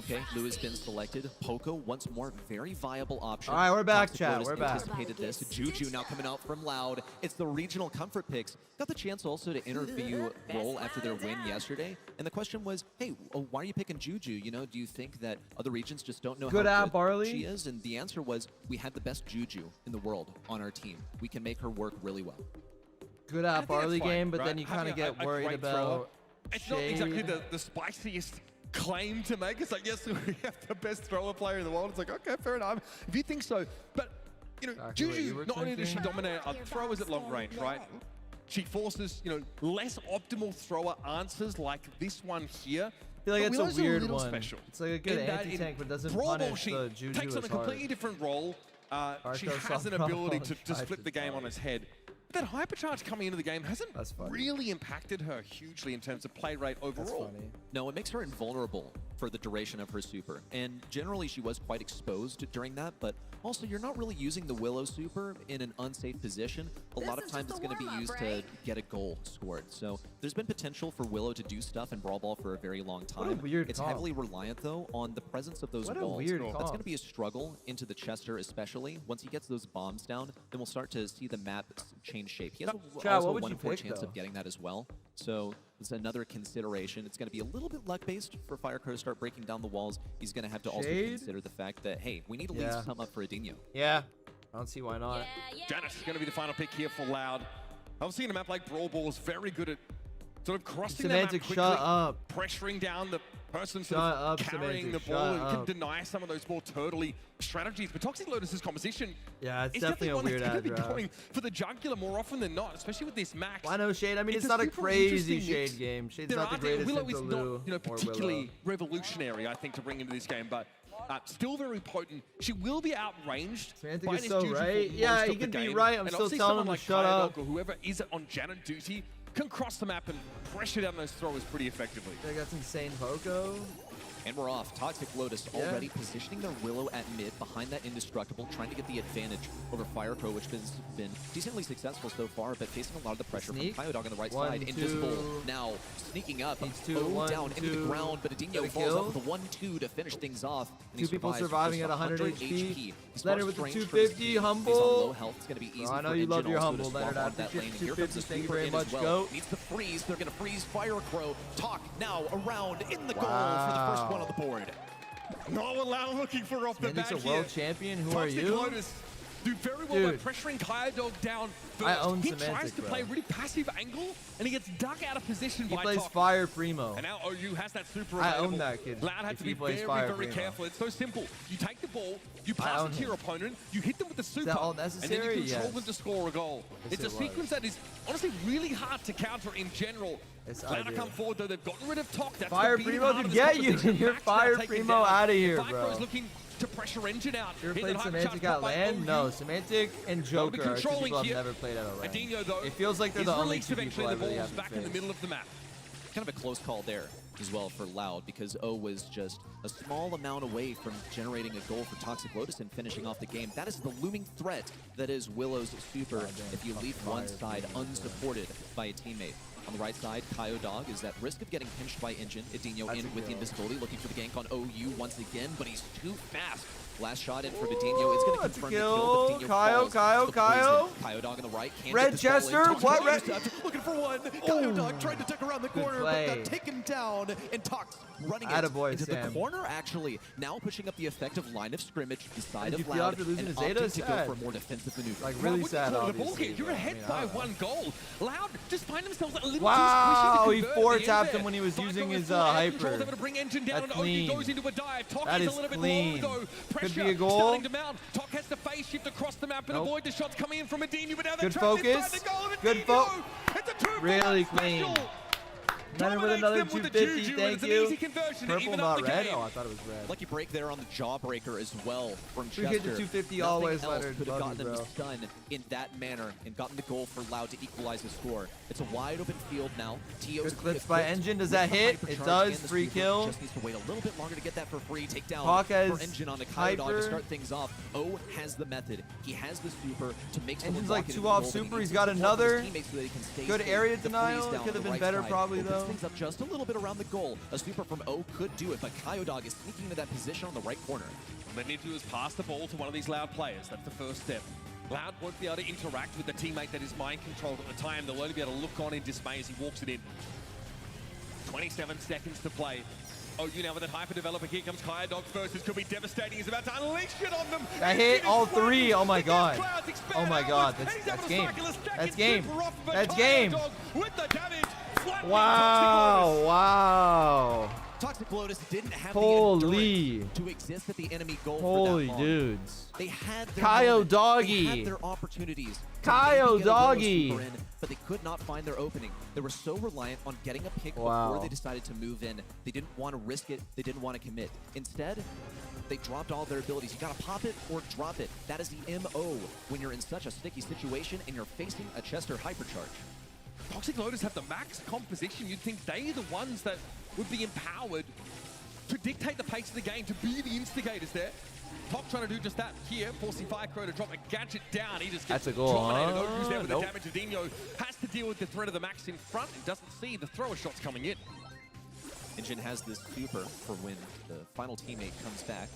Okay, Lou has been selected. Poco once more, very viable option. All right, we're back, Toxic chat. Lotus We're back. anticipated this. Juju now coming out from Loud. It's the regional comfort picks. Got the chance also to interview Brawl after their win yesterday. And the question was, hey, why are you picking Juju? You know, do you think that other regions just don't know Good how app, good Barley. she is? And the answer was, we had the best Juju in the world on our team. We can make her work really well. Good app, Barley fine, game, but right? then you kind of Having get a worried great about thrower. It's not exactly shade. the spiciest claim to make. It's like, yes, we have the best thrower player in the world. It's like, okay, fair enough. If you think so. But, you know, Exactly what you Juju, were not only does she thinking. dominate our throwers at long range, right? She forces, you know, less optimal thrower answers like this one here. I feel like But it's Willow's a weird little one. special. It's like a good In that anti-tank, but doesn't Brawl, punish she the Juju takes on as a completely hard. different role. She Arco has an saw ability to Brawl just and flip tried the to game stop on it. its head. That hypercharge coming into the game hasn't That's funny. really impacted her hugely in terms of play rate That's overall. funny. No, it makes her invulnerable for the duration of her super. And generally, she was quite exposed during that, but also you're not really using the Willow super in an unsafe position. A lot of times it's going to be used to get a goal scored. So there's been potential for Willow to do stuff in Brawl Ball for a very long time. What a weird It's comp. heavily reliant, though, on the presence of those What a walls. weird That's going comp. to be a struggle into the Chester, especially. Once he gets those bombs down, then we'll start to see the map change shape. He has Chad, also what a would 1 you in 4 pick, chance though? of getting that as well. So it's another consideration. It's going to be a little bit luck-based for Firecrow to start breaking down the walls. He's going to have to also Shade? consider the fact that, hey, we need to leave Yeah. some up for Adinho. Yeah, I don't see why not. Janice is going to be the final pick here for Loud. Obviously, in a map like Brawl Ball is very good at sort of crossing that map Semantic, quickly, shut up. pressuring down the person sort Shut of up, carrying Semantic, the ball shut and can up. deny some of those more turtly strategies. But Toxic Lotus's composition Yeah, it's is definitely a one weird that's ad going to be draft. going for the jugular more often than not, especially with this max. Why no Shade? I mean, it's a not a super crazy interesting mix. Shade game. Shade's There not the are greatest Willow into is Lou not, you know, or particularly Willow. revolutionary, I think, to bring into this game, but still very potent. She will be outranged Semantic by is this so Juju for right. most Yeah, of he the can be game. right. I'm And still obviously telling someone him to like shut Kyle up. Dog or whoever is on Janet duty can cross the map and pressure down those throwers pretty effectively. They got insane Poco. And we're off. Toxic Lotus Yeah. already positioning their Willow at mid behind that Indestructible, trying to get the advantage over Firecrow, which has been decently successful so far, but facing a lot of the pressure Sneak. from Dog on the right One, side. Invisible two. now sneaking up. Needs two, Oh, one, down into the two. ground, but Get Adinho a falls kill. up with a 1-2 to finish things off. And he Two people survives surviving just at 100 HP. He's Leonard far with the strange for his 250, team. He's on humble. low health. It's going to be easy I know for you love Engine your also humble, to swap Leonard. on I that appreciate lane. And the here comes the 250. Thank you sweeper very in as much, well. Goat. Needs the freeze. They're going to freeze Firecrow. Talk now around in the goal for the Wow. first one on the board. No one Loud looking for off the Semantic's back a world here. champion. Who Toxic are you? Lotus do very well Dude. by pressuring Dog down first. I own he Semantic, tries to bro. play a really passive angle, and he gets ducked out of position He by plays Tok. Fire Primo. And now OU has that super I available. own that kid. Loud had If to he be plays very, Fire very Primo. careful. It's so simple. You take the ball, you I pass own it to your him. opponent, you hit them with the super, that all and then necessary? you control Yes. them to score a goal. Yes, It's a it was. sequence that is honestly really hard to counter in general. Yes, Loud I do. come forward though. They've gotten rid of Tok. That's Fire the beating Primo heart to of this get you. competition. You're Max now Fire taken Primo down. outta here, Firecrow's bro. looking to pressure Engine out. You ever Hit played that Semantic hypercharge at put by LAN? OU. No, Semantic and Joker are two controlling people I've here. never played at a LAN. Adinho, though, It feels like they're is the only released two people eventually. I The really ball's have back to in the face. middle of the map. Kind of a close call there as well for Loud, because O was just a small amount away from generating a goal for Toxic Lotus and finishing off the game. That is the looming threat that is Willow's super if you leave one side unsupported by a teammate. On the right side, Kyo Dog is at risk of getting pinched by Engine. Adinho That's in a with the kill. invisibility, looking for the gank on OU once again, but he's too fast. Last shot in for Adinho. It's going to That's a confirm the kill. kill, but Adinho Kyo, falls to the Kyo. poison. Kyo Dog on the right. Can't Red get this ball in. Chester? Toxic What Lotus red- looking for one. Kyo Dog tried to tuck around the corner, but play. got taken down. And Tox running it Attaboy, into Sam. the corner, actually. Now pushing up the effective line of scrimmage, the side Did of you feel Loud, after losing and to Zeta? opting to go Sad. for a more defensive maneuver. Like, Well, really wouldn't sad, you call it a ball obviously. kick? You're but, I ahead mean, I by don't know. one goal. Loud just find themselves a little Wow, too squishy he to convert four at the end tapped there. him when he was Firecrow using with his, full air hyper. control, able to bring Engine down, That's and OU clean. goes into a dive. Tok That is a is little bit clean. low though. Could Pressure be a goal. starting to mount. Tok has to face shift across the map and Nope. avoid the shots coming in from Adinho, but now they're Good trapped inside focus. the goal of Good Adinho. It's a 2-for-1 Really special. clean. Leonard with Dominates another them with the 250, Juju, and thank it's an you. easy conversion to Purple, even not up the red? game. Oh, I thought it was red. Lucky break there on the jawbreaker as well from Chester. Appreciate the 250 Nothing always, else Leonard. could have Love gotten you, them bro. done in that manner and gotten the goal for Loud to equalize the score. It's a wide open field now. Tio's Good clips by Engine. Does that hit? It does. Free kill. Just needs to wait a little bit longer to get that for free. Take down Hawk for has Engine on the Kyo Dog to hyper. start things off. O has the method. He has the super to make someone Engine's walk like into 2 the off goal, but he super. needs He's got to support his another teammates so that he can stay good safe. area The freeze denial. down It could on have the been right better side probably, opens mix things up just a little bit around the goal. A super from O could do it, but Kyodog is sneaking into that position on the right corner. What they need to do is pass the ball to one of these Loud players. That's the first step. Loud won't be able to interact with the teammate that is mind controlled at the time. They'll only be able to look on in dismay as he walks it in. 27 seconds to play. Oh, you now with that hyper developer. Here comes Kyodog first. This could be devastating. He's about to unleash it on them. That hit all three. Oh my god. Oh my god. That's game. That's game. That's game. With the damage. Wow. Wow. Toxic Lotus didn't have Holy. the endurance to exist at the enemy goal Holy for that long. dudes. They had their Kyodoggy. They had their opportunities. Kyodoggy. But they could not find their opening. They were so reliant on getting a pick Wow. before they decided to move in. They didn't want to risk it. They didn't want to commit. Instead, they dropped all their abilities. You got to pop it or drop it. That is the MO when you're in such a sticky situation and you're facing a Chester Hypercharge. Toxic Lotus have the max composition. You'd think they're the ones that would be empowered to dictate the pace of the game, to be the instigators there. Top trying to do just that here, forcing Firecrow to drop a gadget down. He just gets That's a goal, dominated. huh? Who's there with Nope. the damage of Dino. Has to deal with the threat of the max in front and doesn't see the thrower shots coming in. Engine has this super for when the final teammate comes back.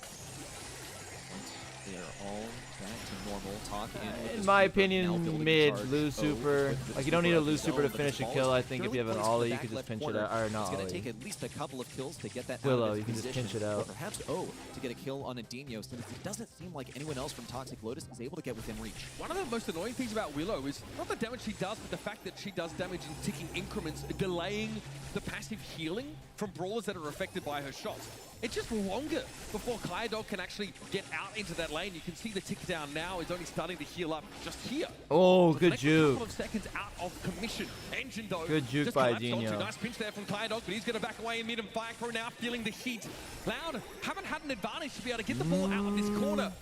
They are all back to normal. Talk In my opinion, mid, lose super. Like, you don't need a lose super to finish a kill. I think if you have an ollie, you can just pinch it out. Or not It's going to ollie. take at least a couple of kills to get that Willow, out of you its can just position. pinch it out. Or perhaps O to get a kill on a Dino, since it doesn't seem like anyone else from Toxic Lotus is able to get within reach. One of the most annoying things about Willow is not the damage she does, but the fact that she does damage in ticking increments, delaying the passive healing from brawlers that are affected by her shots. It's just longer before Kyodog can actually get out into that lane. You can see the tick down now is only starting to heal up just here. Oh, So good the next juke. couple of seconds out of commission. Engine though. Good juke just by collapsed onto. Dino. Nice pinch there from Kyodog, but he's going to back away in mid and Firecrow now feeling the heat. Loud haven't had an advantage to be able to get the ball out of this corner.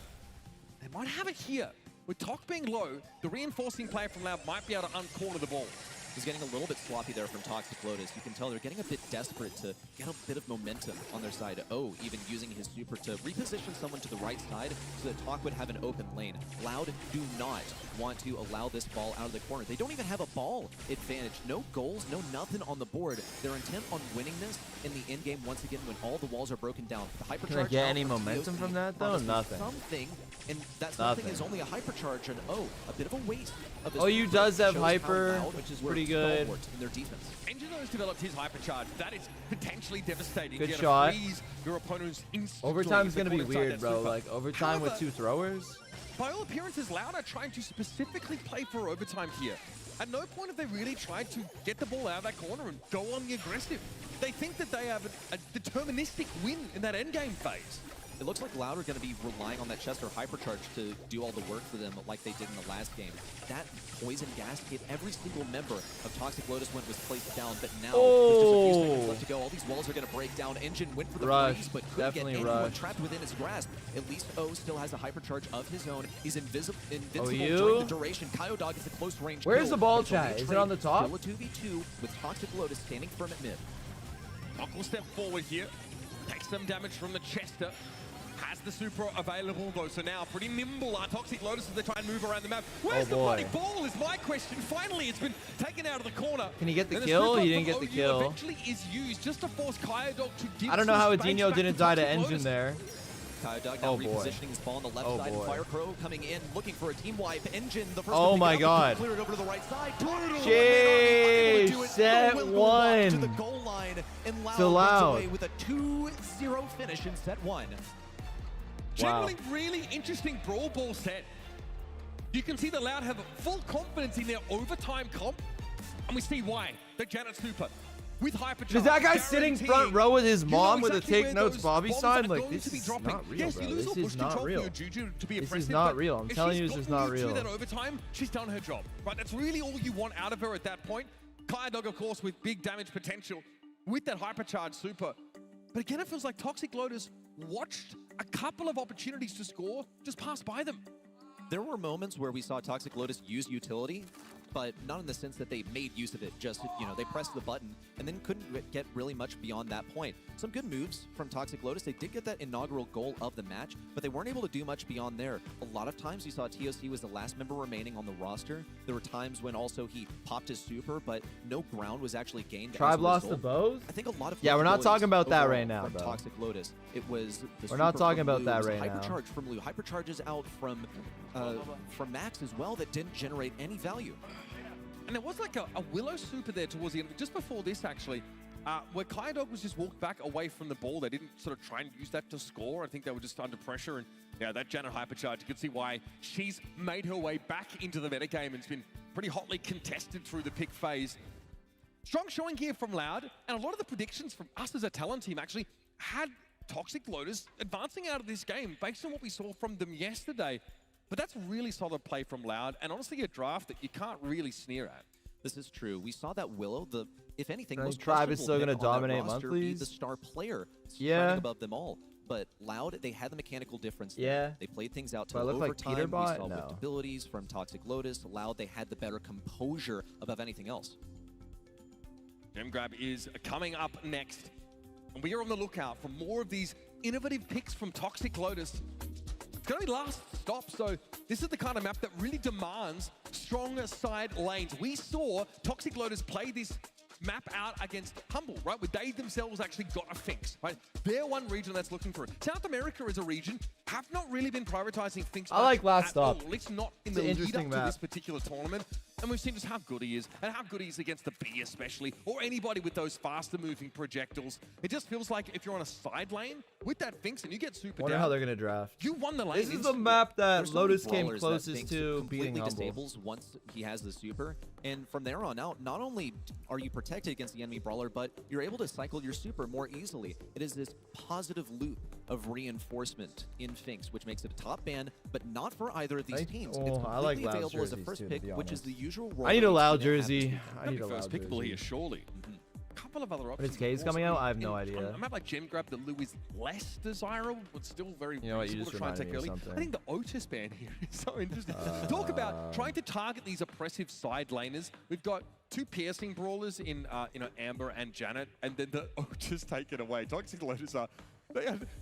They might have it here. With Tok being low, the reinforcing player from Loud might be able to uncorner the ball. He's getting a little bit sloppy there from Toxic Lotus. You can tell they're getting a bit desperate to get a bit of momentum on their side. O even using his super to reposition someone to the right side so that Tok would have an open lane. Loud do not want to allow this ball out of the corner. They don't even have a ball advantage. No goals, no nothing on the board. They're intent on winning this in the end game once again when all the walls are broken down. The hypercharge. Can I get out any from momentum TOC from that, though? promises Nothing. Something, and that something Nothing. is only a hypercharge, and a bit of a waste of his OU super. does have Shows how hyper, Loud which is were pretty good. stalwart in their defense. Engine has developed his hypercharge. That is potentially devastating. Good You're shot. gonna freeze your opponent's instantly Overtime's if they gonna be caught inside weird, that bro. super. Like, overtime with However, 2 throwers? by all appearances, Loud are trying to specifically play for overtime here. At no point have they really tried to get the ball out of that corner and go on the aggressive. They think that they have a deterministic win in that endgame phase. It looks like Loud are going to be relying on that Chester hypercharge to do all the work for them like they did in the last game. That poison gas hit every single member of Toxic Lotus when it was placed down, but now there's just a few seconds left to go. All these walls are going to break down. Engine went for the Rush, freeze, but couldn't get definitely anyone rush. trapped within his grasp. At least O still has a hypercharge of his own. He's invincible OU? during the duration. Kyodog is a close range Where's kill. the ball It's only a chat? Is it trade. on the top? Still a 2v2 with Toxic Lotus standing firm at mid. Tok will step forward here. Takes some damage from the Chester. Has the super available though, so now pretty nimble are Toxic Lotus as they try and move around the map. Where's the boy. bloody ball is my question. Finally, it's been taken out of the corner. Can he get the And kill? super He didn't from get the OU kill. Eventually is used just to force Kyodog to give I don't know some how space Adinho back didn't die to Toxic Engine Lotus. there. Kyodog now Oh, boy. repositioning his ball on the left Oh, side. boy. Firecrow coming in, looking for a team wipe. Engine, the first Oh, one to my pick it up, God. clear it over to the right side. Brutal. Jeez, Unable to do it. set No will walk to the one. goal line, and Loud To runs Loud. away with a 2-0 finish in set 1. Wow. Generally, really interesting Brawl Ball set. You can see the Loud have full confidence in their overtime comp, and we see why. The Janet Super with hypercharge. Is that guy sitting front row with his You know mom with a exactly take where notes those Bobby bombs sign? are Like, going this to be is dropping. not real, Yes, bro. you lose This all is push not control real. for your Juju to be This is impressive. not but real. I'm if telling she's you, this is gotten not you through real. that overtime, she's done her job. Right, that's really all you want out of her at that point. Kyodog, of course, with big damage potential with that hypercharge super. But again, it feels like Toxic Lotus watched a couple of opportunities to score, just pass by them. There were moments where we saw Toxic Lotus use utility, but not in the sense that they made use of it. Just, you know, they pressed the button and then couldn't get really much beyond that point. Some good moves from Toxic Lotus. They did get that inaugural goal of the match, but they weren't able to do much beyond there. A lot of times you saw TOC was the last member remaining on the roster. There were times when also he popped his super, but no ground was actually gained. Tribe lost the bows? I think a lot of we're not talking about that right now, from bro. Toxic Lotus. It was the we're not talking about Lou, that right Hypercharge from Lou. Hypercharges out from Max as well that didn't generate any value. And there was like a Willow super there towards the end, just before this actually, where Kaiadog was just walked back away from the ball. They didn't sort of try and use that to score. I think they were just under pressure. And yeah, that Janet Hypercharge, you can see why she's made her way back into the metagame and it's been pretty hotly contested through the pick phase. Strong showing here from Loud, and a lot of the predictions from us as a talent team actually had Toxic Lotus advancing out of this game based on what we saw from them yesterday. But that's really solid play from Loud, and honestly a draft that you can't really sneer at. This is true. We saw that Willow, if anything, I most think Tribe is questionable still going pick to on that dominate roster, be monthlies. the star player, Yeah. running above them all. But Loud, they had the mechanical difference there. Yeah. They played things out Do I till look like overtime. Peter We Bot? saw No. whipped abilities from Toxic Lotus. Loud, they had the better composure above anything else. Gem Grab is coming up next. And we are on the lookout for more of these innovative picks from Toxic Lotus. It's going to be last stop, so this is the kind of map that really demands strong side lanes. We saw Toxic Lotus play this map out against Humble, right? Where they themselves actually got a Finks, right? They're one region that's looking for it. South America as a region have not really been prioritizing Finks. I like last at stop. all, at least not in It's the an lead up interesting to map. this particular tournament. And we've seen just how good he is, and how good he is against the B especially, or anybody with those faster moving projectiles. It just feels like if you're on a side lane with that Finks and you get super Wonder down, how they're going to draft. you won the lane. This is the instantly. map that There's so many Lotus came brawlers that closest Finks to completely beating Humble. disables once he has the super, and from there on out, not only are you protected against the enemy brawler, but you're able to cycle your super more easily. It is this positive loop of reinforcement in Finks, which makes it a top ban, but not for either of these teams. It's I like completely Loud's available as a jerseys first too, to pick, be which is honest. the usual role. I need that a we've Loud seen it happen jersey. this I need a first Loud pickable jersey. here, surely. A couple of other options. it's K's also coming out? I have in- no on idea. A map like Gem Grab, the Lou is less desirable, but still very You know what, you reasonable just to try and reminded take me of early. something. I think the Otis ban here is so interesting. Talk about trying to target these oppressive side laners. We've got two piercing brawlers in Amber and Janet, and then the Otis taken away. Toxic Lotus are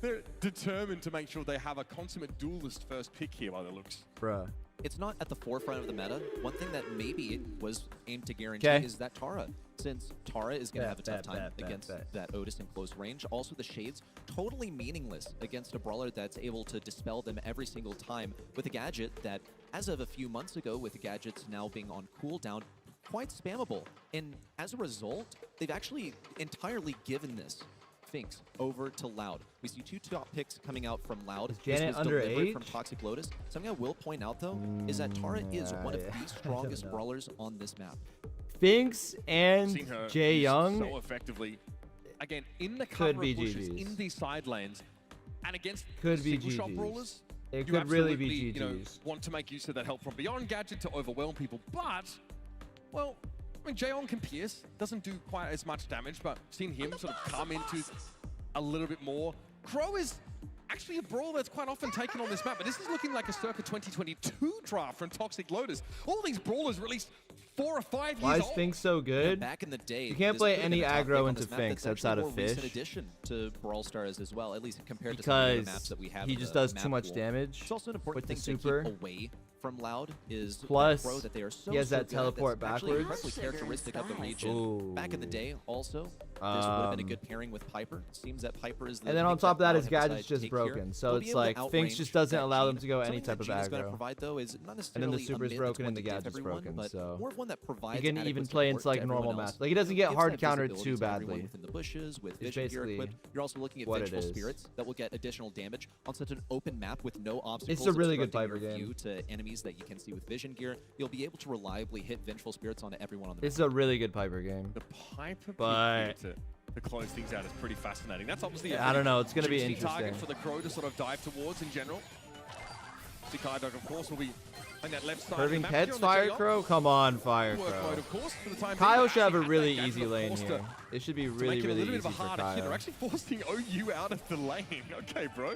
they're determined to make sure they have a consummate duelist first pick here by the looks. Bruh. It's not at the forefront of the meta. One thing that maybe it was aimed to guarantee 'Kay. is that Tara, since Tara is going to have a tough time bet, against bet. that Otis in close range. Also, the Shades, totally meaningless against a brawler that's able to dispel them every single time with a gadget that, as of a few months ago, with the gadgets now being on cooldown, quite spammable. And as a result, they've actually entirely given this Finks over to Loud. We see two top picks coming out from Loud. Is Janet This was delivered underage? from Toxic Lotus. Something I will point out, though, is that Tara is one of yeah. the strongest brawlers on this map. Finks and Seen her Jay used Young. so effectively. Again, in the cover be of bushes, GGs. in these side lanes, and against Could be single shot GGs. brawlers, It you could really be absolutely, GGs. want to make use of that help from beyond gadget to overwhelm people. But, well, I mean, Jaeon can pierce, doesn't do quite as much damage, but seen him sort of come into a little bit more. Crow is actually a brawl that's quite often taken on this map, but this is looking like a circa 2022 draft from Toxic Lotus. All these brawlers released 4 or 5 years Why is old. Finks so good? Back in the day, You can't this play could've any been a top aggro pick on into this map Finks that's outside actually of a more recent Fish. addition to Brawl Stars as well, at least compared to some of the maps Because that we have. he in just the does map too much pool. damage It's also an important with the thing to super. keep away from Loud is Plus, that Crow that they are so he has so that good at teleport that's actually backwards. incredibly characteristic of the region. Ooh. Back in the day, also, this would have been a good pairing with Piper. Seems that Piper is the And then on pick top of that, Loud his have gadget's decided to just take broken. here. So They'll be it's able to like Finks outrange just doesn't that allow them Gene. to go any Something type that of Gene is going to aggro. provide, though, is not And then necessarily the super's a mid broken that's and the going to give gadget's everyone, broken, but so more of one that provides he can even adequate play into support like to normal everyone maps. else. Like he doesn't get Gives hard that countered visibility too to everyone badly. within the bushes with It's vision gear basically equipped. You're also looking at what it vengeful is. spirits that will get additional damage on such an open map with no obstacles. It's a really good obstructing Piper your game. view to enemies that you can see with vision gear. You'll be able to reliably hit vengeful spirits onto everyone on the It's map. a really good Piper game. The Piper But- pick here to close things out is pretty fascinating. That's obviously I don't know. It's going to be juicy target interesting. for the Crow to sort of dive towards in general. Kaiadog, of course, will be on that left side. Curving of the map Pets, here on the Fire Jaeon. Crow? Come on, Fire Work mode, Crow. of course, for the time Kyle being. should have a Actually really had that easy gadget lane forced here. to It should be make really, it a really little bit easy of a for harder hit. They're Kyle. actually forcing OU out of the lane. Okay, bro.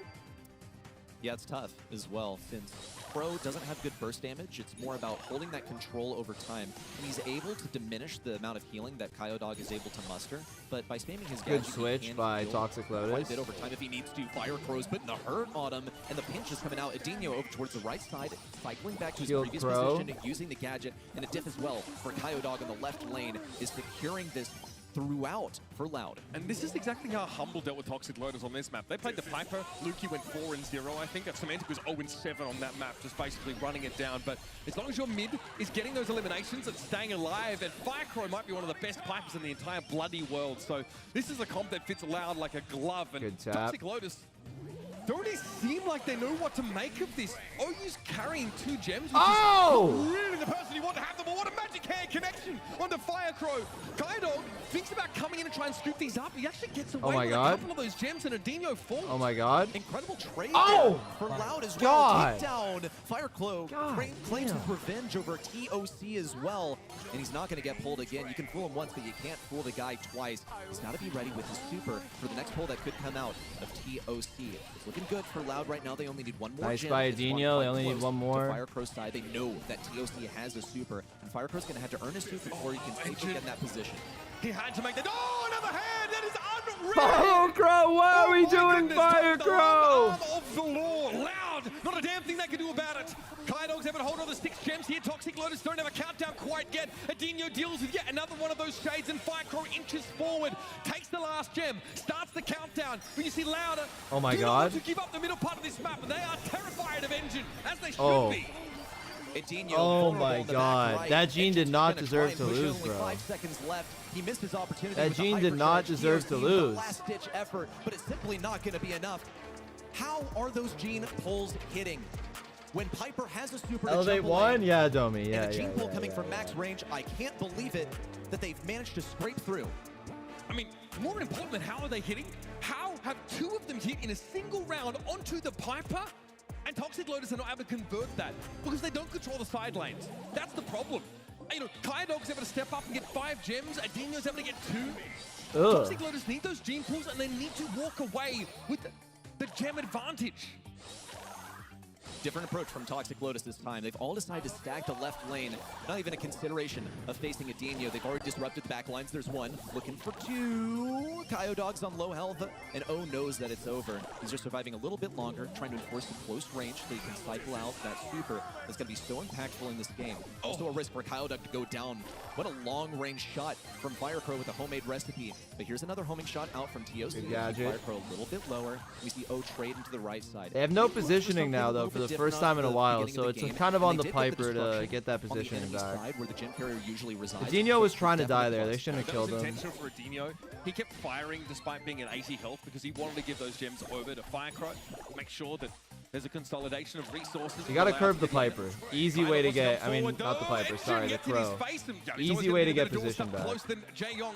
Yeah, it's tough as well, since Pro doesn't have good burst damage. It's more about holding that control over time. And he's able to diminish the amount of healing that Kyodog is able to muster. But by spamming his Good gadget, switch he can by heal Toxic quite a Lotus. bit over time if he needs to. Fire Crow's putting the hurt on him, and the pinch is coming out. Adinho over towards the right side, cycling back to his Shield previous Crow. position, using the gadget, and a diff as well for Kyodog in the left lane is securing this throughout for Loud. And this is exactly how Humble dealt with Toxic Lotus on this map. They played the Piper. Lukey went 4-0, I think. Semantic was 0-7 on that map, just basically running it down. But as long as your mid is getting those eliminations and staying alive, and Firecrow might be one of the best Pipers in the entire bloody world. So this is a comp that fits Loud like a glove. And Good tap. Toxic Lotus don't really seem like they know what to make of this. OU's carrying 2 gems, which is really the person you want to have them. What a magic hand connection onto Firecrow. Kyodog thinks about coming in and trying to scoop these up. He actually gets away with a couple of those gems, and Adinho falls. Oh my god. Incredible trade Oh there for Loud as well. God. Takedown. Firecrow claims his revenge over TOC as well. And he's not going to get pulled again. You can fool him once, but you can't fool the guy twice. He's got to be ready with his super for the next pull that could come out of TOC. It's looking good for Loud right now. They only need one more Nice gem. by It's Adinho. They only close need one to more. Firecrow's side. They know that TOC has a super, and Firecrow's going to have to earn his super before he can safely get in that position. He had to make that. Oh, another hand! That is unreal! Firecrow, what are we doing, Firecrow? Of the law, Loud! Not a damn thing they can do about it. Kyodog's able to hold on to 6 gems here. Toxic Lotus don't have a countdown quite yet. Adinho deals with yet another one of those shades, and Firecrow inches forward, takes the last gem, starts the countdown. When you see Louder, Oh my do not god. want to give up the middle part of this map, and they are terrified of Engine, as they should be. Adinho, Oh vulnerable my in the god. back right. That Gene did Engine's not gonna deserve try to and push it, lose, only bro. 5 seconds left. He missed his opportunity. That with the Gene did not hypercharge. deserve TOC to with lose. the last-ditch effort, but it's simply not going to be enough. How are those Gene pulls hitting? When Piper has a super to Elevate jump 1? away, Yeah, Domi. Yeah, and a Gene pull coming yeah, from max range, I can't believe it that they've managed to scrape through. I mean, more important than how are they hitting? How have 2 of them hit in a single round onto the Piper? And Toxic Lotus are not able to convert that because they don't control the side lanes. That's the problem. You know, Kyodog's able to step up and get 5 gems. Adinho's able to get 2. Ugh. Toxic Lotus need those gene pools, and they need to walk away with the gem advantage. Different approach from Toxic Lotus this time. They've all decided to stack the left lane. Not even a consideration of facing Adinho. They've already disrupted the back lines. There's 1, looking for 2. Kyodog's on low health, and O knows that it's over. He's just surviving a little bit longer, trying to enforce some close range so he can cycle out that super that's going to be so impactful in this game. Also a risk for Kyodog to go down. What a long-range shot from Firecrow with a homemade recipe. But here's another homing shot out from TOC. Good gadget. Firecrow a little bit lower. We see O trade into the right side. They have no positioning now, though, for the first time in a while, so it's kind of on the Piper to get that positioning back. Where the gym carrier usually resides. Adinho was trying to die there. They shouldn't have killed That was him. intentional for Adinho. He kept firing despite being at 80 health because he wanted to give those gems over to Firecrow. Make sure that there's a consolidation of resources. You gotta curve the Piper. Easy way to get, I mean, not the Piper, sorry, the Crow. Easy way to get position back. Close than Jae-Yong.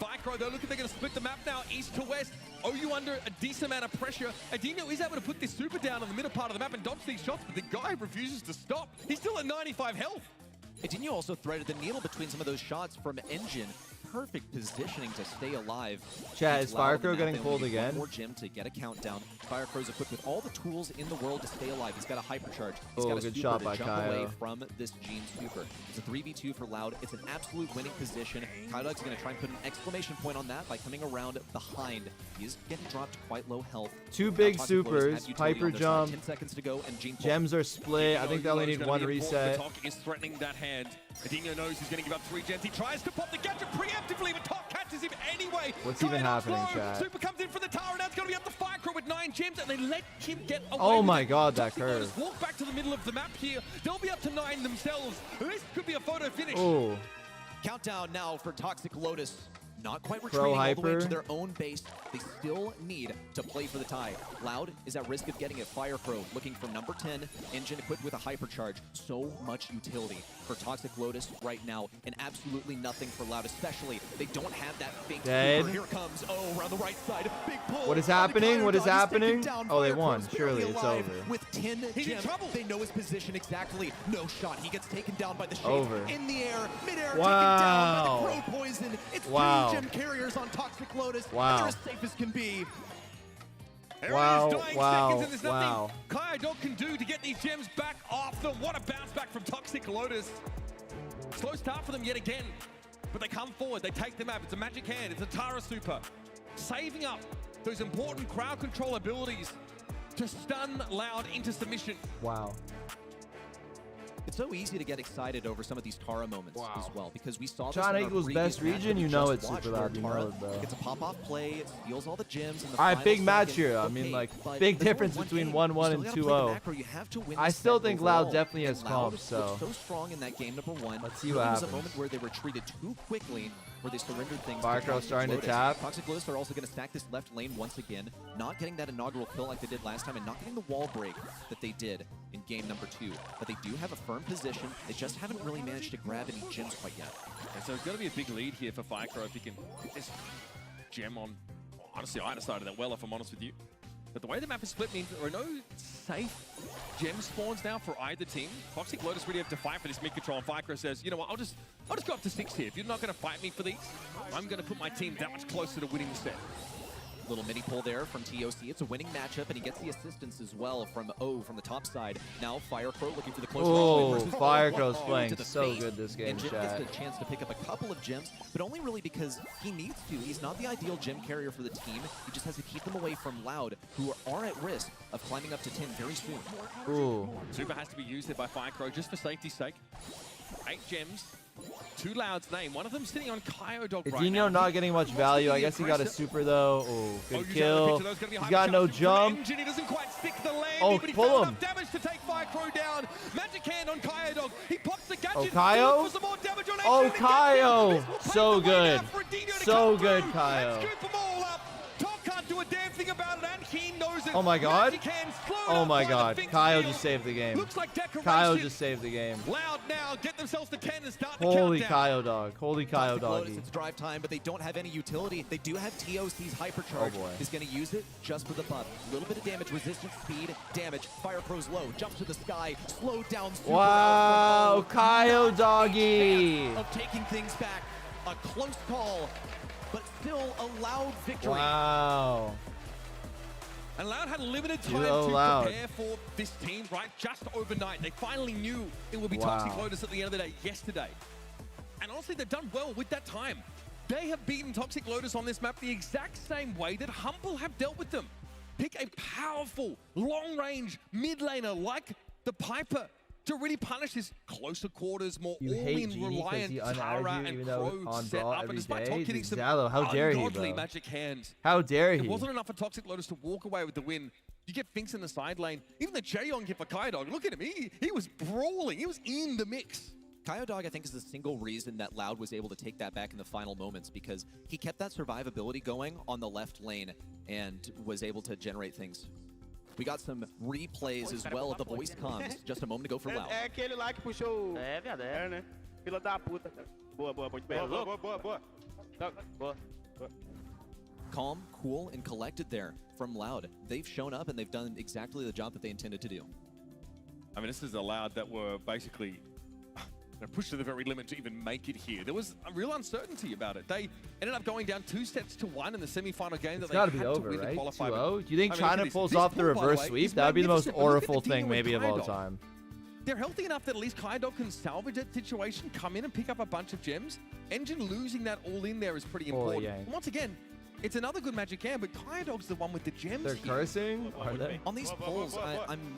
Firecrow, though, look at they're going to split the map now, east to west. OU under a decent amount of pressure. Adinho is able to put this super down in the middle part of the map and dodge these shots, but the guy refuses to stop. He's still at 95 health. Adinho also threaded the needle between some of those shots from Engine. Perfect positioning to stay alive. Chat, is It's loud on the Firecrow map. getting They pulled only need one again? more gem to get a countdown. Firecrow's equipped with all the tools in the world to stay alive. He's got a hypercharge. He's Oh, got a good super shot to by jump away Kyle. from this Gene super. It's a 3v2 for Loud. It's an absolute winning position. Kyodog's going to try and put an exclamation point on that by coming around behind. He's getting dropped quite low health. 2 Now big Toxic Lotus has supers, utility Piper on their side. jump, 10 seconds to go, and Gene pull. gems are split. I think they only need 1 reset. Talk is threatening that hand. Adinho knows he's going to give up 3 gems. He tries to pop the gadget preemptively, but Talk catches him anyway. What's even happening, chat? Super comes in for the tower, and now it's going to be up to Firecrow with 9 gems, and they let him get away Oh with my it. god, that Toxic Lotus curve. walk back to the middle of the map here. They'll be up to 9 themselves. This could be a photo finish. Oh, Countdown now for Toxic Lotus. Not quite Pro retreating all the way hyper. to their own base. They still need to play for the tie. Loud is at risk of getting it. Firecrow looking for number 10. Engine equipped with a hypercharge. So much utility for Toxic Lotus right now, and absolutely nothing for Loud, especially they don't have that fake Dead. super. Here it comes. Oh, around the right side. Big pull. What is on the happening? What is Kyodog. He's taken happening? down. Oh, they Firecrow's won. barely Surely it's alive over. With 10 He's in gems, trouble. they know his position exactly. No shot. He gets taken down by the shade. Over. In the air, midair, Wow. taken down by the Crow Poison. It's Wow. 2 gem carriers on Toxic Lotus. Wow. And they're as safe as can be. Wow, Dying wow, seconds, and there's nothing wow. Kayadog can do to get these gems back off them. What a bounce back from Toxic Lotus. Slow start for them yet again, but they come forward, they take the map. It's a magic hand, it's a Tara super. Saving up those important crowd control abilities to stun Loud into submission. Wow. It's so easy to get excited over some of these Tara moments as well, because we saw this China in our Eagles previous best match region, that we you know just it's watched, super where loud, you know Tara it, bro. gets a pop-off play, it steals all the gems in the All right, final big match second. here. I Okay, mean, like, but big there's difference only between one game. 1-1 You and still gotta play the 2-0. macro. You have to win I this still set think Loud overall. definitely has And Loud comp, looked so so strong in that game number 1. let's see There what was a happens. moment where they were treated too quickly, where they surrendered things. Firecrow Toxic starting to Lotus. tap. Toxic Lotus are also going to stack this left lane once again, not getting that inaugural kill like they did last time, and not getting the wall break that they did in game number 2. But they do have a firm position. They just haven't really managed to grab any gems quite yet. And so it's going to be a big lead here for Firecrow if he can get this gem on. Honestly, I decided that well, if I'm honest with you. But the way the map is split means there are no safe gem spawns now for either team. Toxic Lotus really have to fight for this mid control, and Firecrow says, you know what, I'll just go up to 6 here. If you're not going to fight me for these, I'm going to put my team that much closer to winning the set. Little mini pull there from TOC. It's a winning matchup, and he gets the assistance as well from O from the top side. Now Firecrow looking for the close Oh, range versus Firecrow's to playing the so face. good this game, And Jim chat. gets the chance to pick up a couple of gems, but only really because he needs to. He's not the ideal gem carrier for the team. He just has to keep them away from Loud, who are at risk of climbing up to 10 very soon. Ooh. Super has to be used there by Firecrow just for safety's sake. 8 gems. 2 Loud's name. One of them sitting on Kayadog right now. Dino not getting much value. I guess he got a super though. Oh, good kill. He's got no jump. He doesn't quite stick the landing, Oh, but he pull found him. enough damage to take Firecrow down. Magic hand on Kayadog. He pops the gadget. Oh, Kaio? For some more damage on Oh, Adrian, and gets Kaio. him. This will pave So the way good. now for Dino to So come good, through Kaio. and scoop them all up. Top can't do a damn thing about it, and he knows it. Oh my God. Magic hand slowed Oh up my by God. the Finks Kyle field. just saved the game. Looks like decoration. Kyle just saved the game. Loud now, get themselves to 10 and start the Holy countdown. Kyle dog. Holy Kyle Toxic Lotus, doggy. it's drive time, but they don't have any utility. They do have TOC's hypercharge. Oh boy. He's going to use it just for the buff. A little bit of damage, resistance, speed, damage. Firecrow's low, jumps to the sky, slowed down. Super Wow, out from O. Kyle Not a doggy. chance of taking things back. A close call, but still a Loud victory. Wow. And Loud had limited time Yo, to Loud. prepare for this team, right? Just overnight. They finally knew it would be Wow. Toxic Lotus at the end of the day yesterday. And honestly, they've done well with that time. They have beaten Toxic Lotus on this map the exact same way that Humble have dealt with them. Pick a powerful, long-range mid laner like the Piper to really punish his closer quarters, more You hate all-in Genie 'cause reliant he unadded Tara you and even though Crow on set Brawl up. And every despite day? Top getting some Zalo, how dare he, ungodly bro? magic hands, How dare it he? wasn't enough for Toxic Lotus to walk away with the win. You get Finks in the side lane. Even the Jaeyoung hit for Kayadog. Look at him. He was brawling. He was in the mix. Kayodog, I think, is the single reason that Loud was able to take that back in the final moments, because he kept that survivability going on the left lane and was able to generate things. We got some replays as well of the voice comms just a moment ago for Loud. É aquele lá que puxou. É, viado, é. Né? Fila da puta, cara. Boa, boa, muito bem. Boa. Calm, cool, and collected there from Loud. They've shown up and they've done exactly the job that they intended to do. I mean, this is a Loud that were basically pushed to the very limit to even make it here. There was a real uncertainty about it. They ended up going down 2-1 in the semi-final game It's that got they to be had to over, win to right? qualify. 2-0? Do you think I mean, look at China this. pulls This off the pull, by the reverse way, sweep? is That would be the most magnificent, but look at oriful Dino thing and maybe of all Kayadog. time. They're healthy enough that at least Kayadog can salvage that situation, come in and pick up a bunch of gems. Engine losing that all in there is pretty important. yeah. And once again, it's another good magic hand, but Kayadog's the one with the gems They're here. cursing? Are they? On these polls, I'm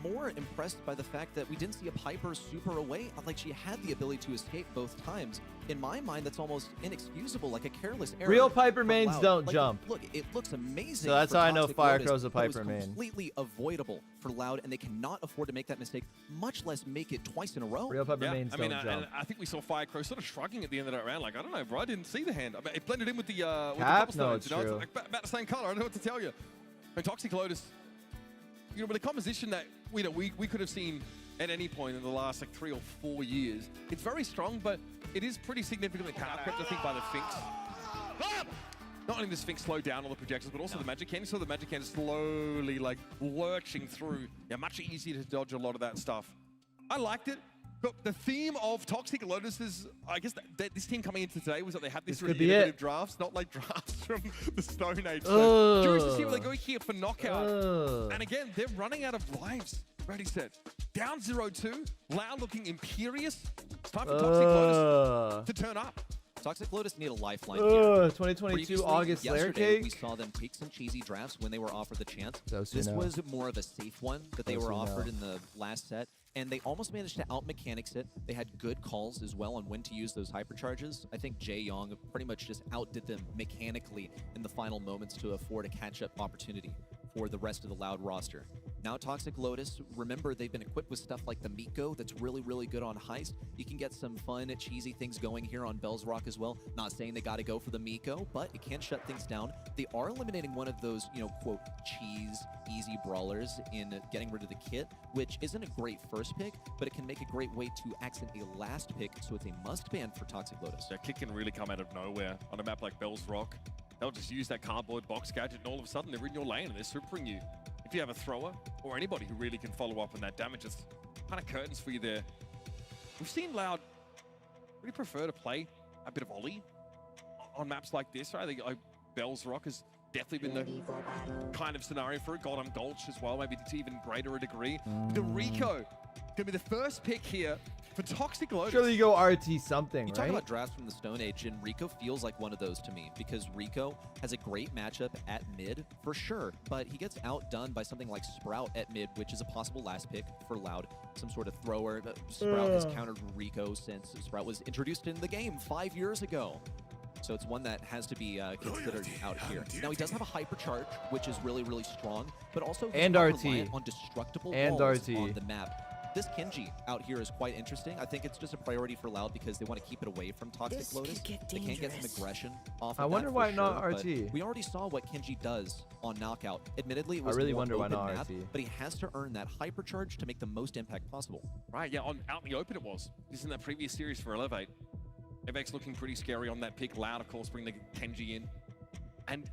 more impressed by the fact that we didn't see a Piper super away. Like, she had the ability to escape both times. In my mind, that's almost inexcusable, like a careless error. Real Piper from mains Loud. don't Like, jump. Look, it looks amazing. So that's for how I know Toxic Lotus, Firecrow's a but it was Piper main. completely avoidable for Loud, and they cannot afford to make that mistake, much less make it twice in a row. Real Piper Yeah, mains I mean, don't jump. and I think we saw Firecrow sort of shrugging at the end of that round, like, I don't know, bro, I didn't see the hand. I mean, it blended in with the Cap? No, cobblestones, it's you know, true. it's like about the same color. I don't know what to tell you. And Toxic Lotus, you know, with the composition that we could have seen at any point in the last like 3 or 4 years, it's very strong, but it is pretty significantly countercracked, I think, by the Finks. Not only does Finks slow down all the projectiles, but also the magic hand. You saw the magic hand slowly like lurching through. Yeah, much easier to dodge a lot of that stuff. I liked it. But the theme of Toxic Lotus is, I guess, that this team coming into today was that they had this This really could be innovative it. drafts, not like drafts from the Stone Age. So curious to see where they go here for knockout. And again, they're running out of lives. Ready, set. Down 0-2. Loud looking imperious. It's time for Toxic Lotus to turn up. Toxic Lotus need a lifeline here. 2022 Previously, August Layer yesterday, Cake. we saw them take some cheesy drafts when they were offered the chance. Those who This know. was more of a safe one that they Those were who offered know. in the last set, and they almost managed to out-mechanics it. They had good calls as well on when to use those hypercharges. I think Jae Young pretty much just outdid them mechanically in the final moments to afford a catch-up opportunity for the rest of the Loud roster. Now Toxic Lotus, remember they've been equipped with stuff like the Miko that's really, really good on Heist. You can get some fun, cheesy things going here on Bell's Rock as well. Not saying they got to go for the Miko, but it can shut things down. They are eliminating one of those, quote, cheese, easy brawlers in getting rid of the kit, which isn't a great first pick, but it can make a great way to accent a last pick, so it's a must ban for Toxic Lotus. That kick can really come out of nowhere on a map like Bell's Rock. They'll just use that cardboard box gadget, and all of a sudden they're in your lane and they're supering you. If you have a thrower or anybody who really can follow up on that damage, it's kind of curtains for you there. We've seen Loud really prefer to play a bit of Ollie on maps like this, right? I think Bell's Rock has definitely been the kind of scenario for it. Goldham Gulch as well, maybe to even greater a degree. The Rico gonna be the first pick here for Toxic Lotus. Surely you go RT something, You right? talk about drafts from the Stone Age, and Rico feels like one of those to me, because Rico has a great matchup at mid, for sure, but he gets outdone by something like Sprout at mid, which is a possible last pick for Loud, some sort of thrower. Sprout has countered Rico since Sprout was introduced in the game 5 years ago. So it's one that has to be considered out here. Now, he does have a hypercharge, which is really, really strong, but also he's And not RT. reliant on destructible And walls RT. on the map. This Kenji out here is quite interesting. I think it's just a priority for Loud because they want to keep it away from Toxic Lotus. They can get some aggression off of I wonder that why for not sure, but RT. We already saw what Kenji does on Knockout. Admittedly, it I was really more wonder why open not map, RT. but he has to earn that hypercharge to make the most impact possible. Right, yeah, out in the open it was. This is in that previous series for Elevate. Evex looking pretty scary on that pick. Loud, of course, bring the Kenji in. And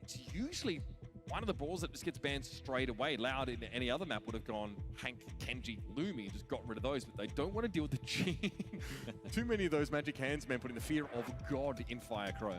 it's usually one of the balls that just gets banned straight away. Loud in any other map would have gone Hank, Kenji, Lumi, just got rid of those, but they don't want to deal with the G. Too many of those magic hands, man, putting the fear of God in Firecrow.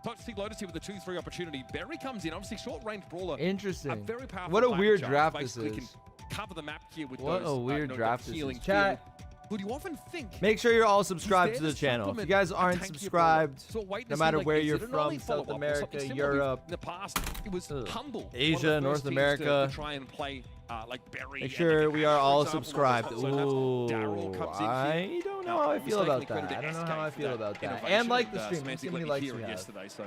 Toxic Lotus here with the 2-3 opportunity. Berry comes in, obviously short-range brawler. A Interesting. very powerful What a hyper weird charge. draft this Basically is. can cover the map here with What those, a weird that draft this healing is. Chat. field. But you often think Make sure you're all subscribed he's to there the channel. If you supplement guys a aren't tankier subscribed, brawler. So wait to no see, matter like, where is you're it an from, early South follow-up or America, something similar? Europe, In the past, it was Ugh. Humble. Asia, one of the North first teams America. To try and play like Berry. make and sure like we are Ash, for all example. subscribed. So that's Ooh, Daryl comes in I here. don't know how I feel about that. Mistakenly I don't know credited how I SK feel for about that. innovation And like the stream. Let's semantic give me let likes hear you it have. yesterday. So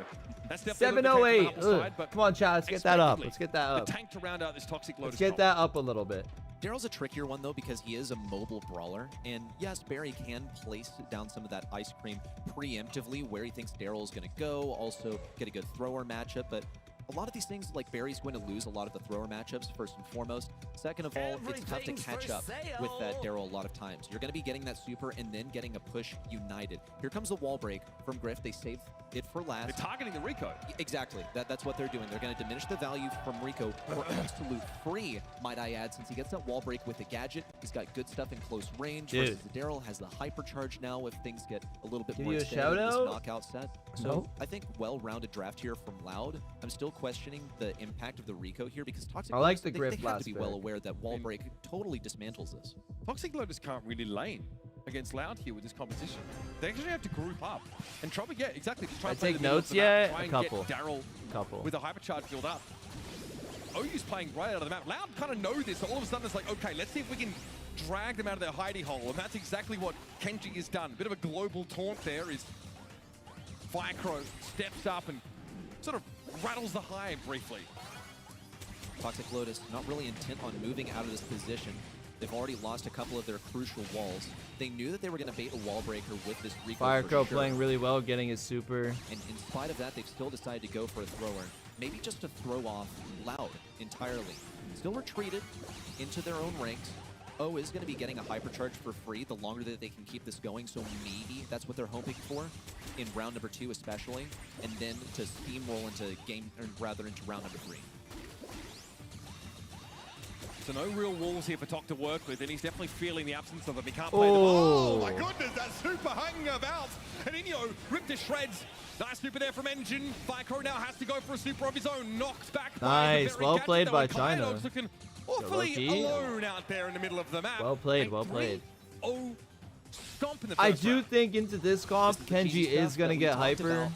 that's definitely 708. the Humble side, but Come on, chat. Let's get that up. expectedly, Let's get that up. The tank to round out this Toxic Lotus. Let's get that up a little bit. Daryl's a trickier one, though, because he is a mobile brawler. And yes, Barry can place down some of that ice cream preemptively where he thinks Daryl is going to go, also get a good thrower matchup. But a lot of these things, like Barry's going to lose a lot of the thrower matchups, first and foremost. Second of all, it's tough to catch up with that Daryl a lot of times. You're going to be getting that super and then getting a push united. Here comes the wall break from Griff. They save it for last. They're targeting the Rico. Exactly. That's what they're doing. They're going to diminish the value from Rico for absolute free, might I add, since he gets that wall break with the gadget. He's got good stuff in close range. Dude. Versus Daryl has the hypercharge now if things get a little bit Give more you a extended in this shout-out? knockout set. So No. I think well-rounded draft here from Loud. I'm still questioning the impact of the Rico here because Toxic I like Lotus, the they Griff have to last be pick. well aware that wall break totally dismantles this. Toxic Lotus can't really lane against Loud here with this competition. They actually have to group up and try to get exactly to try I and play take the middle of notes the map, yet? try A and couple. get Daryl Couple. with a hypercharge build up. OU's playing right out of the map. Loud kind of know this. So all of a sudden it's like, okay, let's see if we can drag them out of their hidey hole. And that's exactly what Kenji has done. A bit of a global taunt there is Firecrow steps up and sort of rattles the hive briefly. Toxic Lotus not really intent on moving out of this position. They've already lost a couple of their crucial walls. They knew that they were going to bait a wall breaker with this Rico for Firecrow sure. playing really well, getting his super. And in spite of that, they've still decided to go for a thrower. Maybe just to throw off Loud entirely. Still retreated into their own ranks. O is going to be getting a hypercharge for free the longer that they can keep this going, so maybe that's what they're hoping for in round number 2 especially, and then to steamroll into game, or rather into round number 3. So no real walls here for Tok to work with, and he's definitely feeling the absence of them. He can't play them. Oh my goodness, that super hung about. And Inyo ripped to shreds. Nice super there from Engine. Firecrow now has to go for a super of his own. Knocked back by Nice, well played by China. Looking awfully alone out there in the middle of the map. Well played, well played. Oh, stomp in the I first do round. think into this comp, Kenji is going to get hyper.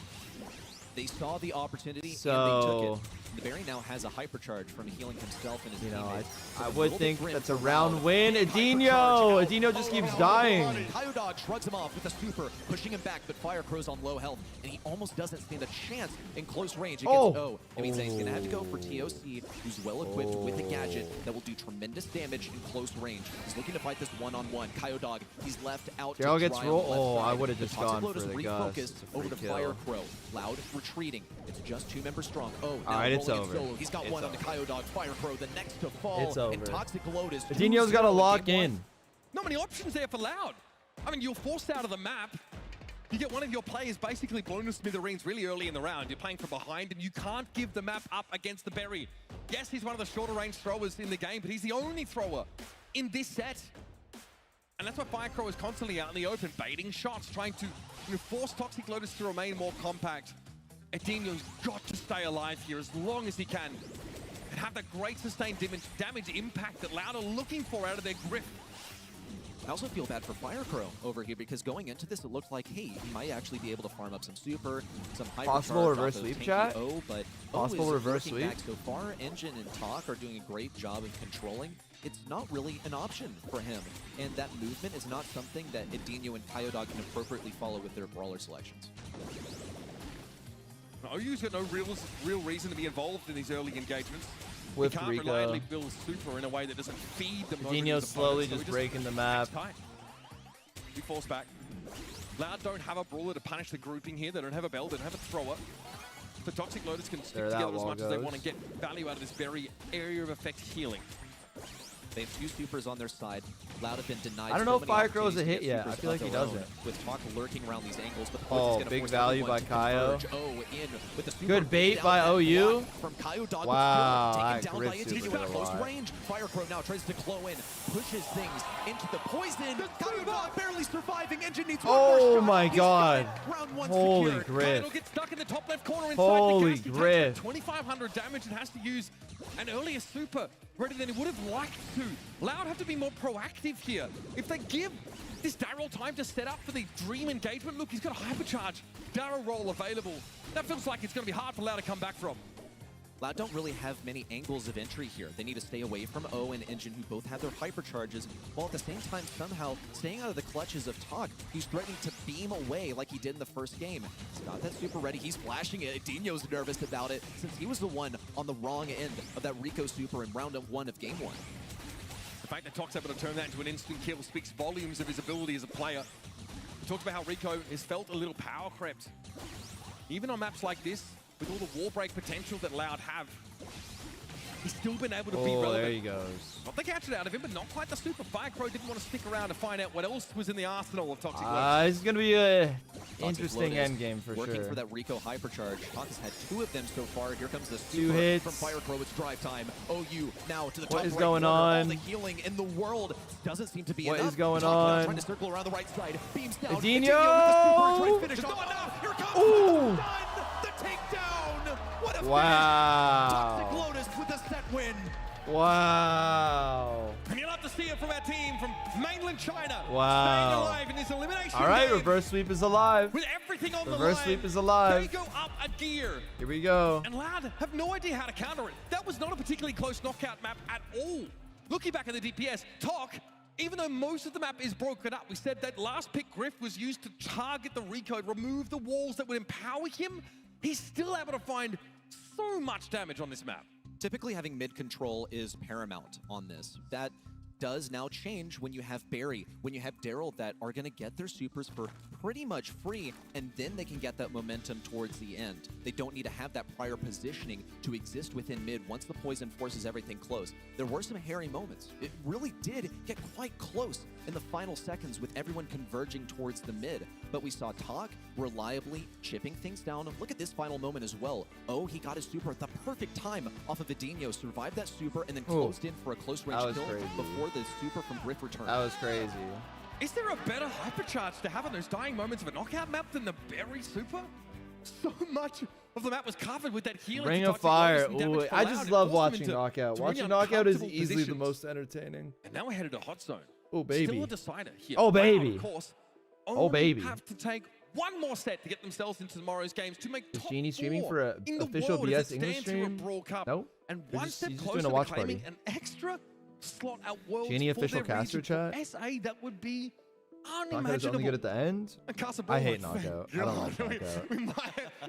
They saw the opportunity and they So, took it. The Barry now has a hypercharge from healing himself and his teammates. I So would a think little bit that's grim a for round Loud. win. Big Adino! hypercharge out. Adino just keeps dying. Kyodog shrugs him off with a super, pushing him back, but Firecrow's on low health, and he almost doesn't stand a chance in close range against O. It means that he's going to have to go for TOC, who's well equipped with a gadget that will do tremendous damage in close range. He's looking to fight this one-on-one. Kyodog, he's left out to Daryl gets dry rolled. on the left Oh, I side. would have just Toxic gone Lotus for the refocused Gust. over to Free kill. Firecrow. Loud retreating. It's just 2 members strong. Oh, now Alright, it's rolling in over. solo. He's got It's one on the Kyodog. Firecrow, the next to fall. It's over. And Toxic Lotus. Adino's got to 2-0 lock game in. one. Not many options there for Loud. I mean, you're forced out of the map. You get one of your players basically blown to smithereens really early in the round. You're playing from behind, and you can't give the map up against the Berry. Yes, he's one of the shorter range throwers in the game, but he's the only thrower in this set. And that's why Firecrow is constantly out in the open, baiting shots, trying to force Toxic Lotus to remain more compact. Adino's got to stay alive here as long as he can and have that great sustained damage impact that Loud are looking for out of their grip. I also feel bad for Firecrow over here because going into this, it looked like, hey, he might actually be able to farm up some super, some hypercharge. Possible reverse off those sweep, tanky chat? O, but Possible O is reverse looking sweep? back so far. Engine and Talk are doing a great job of controlling. It's not really an option for him, and that movement is not something that Adino and Kyodog can appropriately follow with their brawler selections. OU's got no real reason to be involved in these early engagements. With he can't Rico. reliably build super in a way that doesn't feed them. over Adino's his slowly opponents, so just he breaking the map. takes time. He falls back. Loud don't have a brawler to punish the grouping here. They don't have a bell, they don't have a thrower. The Toxic Lotus can stick There that together as wall much as they goes. want to get value out of this very area of effect healing. They have 2 supers on their side. Loud have been denied. I don't so know if many Firecrow is a opportunities to hit get yet. supers I feel like of he their doesn't. own, with Talk lurking around these angles, but the Oh, is gonna big force value everyone by to Kyo. converge. Oh, in with the super. Good bait down by that OU. block From Kyodog, Wow, taken I down by grit Adino super at a close lot. range. Firecrow now tries to claw in, pushes things into the poison. Kyodog barely surviving. Engine needs one more Oh shot. my He's God. got it. Round 1 Holy secured. griff. Kyle gets stuck in the top left corner inside Holy the gas. He takes griff. 2,500 damage and has to use an earlier super ready than he would have liked to. Loud have to be more proactive here. If they give this Daryl time to set up for the dream engagement, look, he's got a hypercharge Daryl roll available. That feels like it's going to be hard for Loud to come back from. Loud don't really have many angles of entry here. They need to stay away from O and Engine, who both have their hypercharges, while at the same time somehow staying out of the clutches of Talk, who's threatening to beam away like he did in the first game. He's got that super ready. He's flashing it. Dino's nervous about it since he was the one on the wrong end of that Rico super in round 1 of game 1. The fact that Talk's able to turn that into an instant kill speaks volumes of his ability as a player. We talked about how Rico has felt a little power crept. Even on maps like this, with all the wall break potential that Loud have, he's still been able to be Oh, relevant. there he goes. Got the gadget out of him, but not quite the super. Firecrow didn't want to stick around to find out what else was in the arsenal of Toxic Lotus. This is going to be a Toxic interesting Lotus endgame for working sure. for that Rico hypercharge. Talk has had 2 of them so far. Here comes the 2 super hits. from Firecrow. It's drive time. OU now to the What top is right going corner. All on? the healing in the world doesn't seem to be What enough. is going Talk now on? trying to circle around the right side. Beams down. Adino! Adino with the super to try and finish off. Not enough. Here comes Ooh. done. The takedown. What a finish. Wow. Toxic Lotus with a set win. Wow. And you'll have to see it from our team from mainland China. Wow. Staying alive in this elimination All right, game reverse sweep is alive. with everything on Reverse the line. sweep is alive. They go up a gear. Here we go. And Loud have no idea how to counter it. That was not a particularly close knockout map at all. Looking back at the DPS, Talk, even though most of the map is broken up, we said that last pick Griff was used to target the recode, remove the walls that would empower him. He's still able to find so much damage on this map. Typically having mid control is paramount on this. That does now change when you have Barry, when you have Daryl that are going to get their supers for pretty much free, and then they can get that momentum towards the end. They don't need to have that prior positioning to exist within mid once the poison forces everything close. There were some hairy moments. It really did get quite close in the final seconds with everyone converging towards the mid, but we saw Talk reliably chipping things down. Look at this final moment as well. Oh, he got his super at the perfect time off of Adinho, survived that super, and then closed in for a close range kill before the super from Griff returned. That was crazy. Is there a better hypercharge to have on those dying moments of a knockout map than the Berry super? So much of the map was covered with that healing. Ring of Fire. Ooh, I just love watching Knockout. Watching Knockout is easily the most entertaining. And now we're headed to Hot Zone. Oh, baby. Still a decider here. Oh, baby. Of course, oh, baby. Have to take one more set to get themselves into tomorrow's games to make top Genie streaming 4 for an official BS English stream? Brawl Cup. Nope. And one step he's closer doing a to watch claiming party. an extra slot at Worlds Genie for official their caster region. chat? SA, that would be Knockouts unimaginable. only good at the end? I hate Knockout. I don't like Knockout.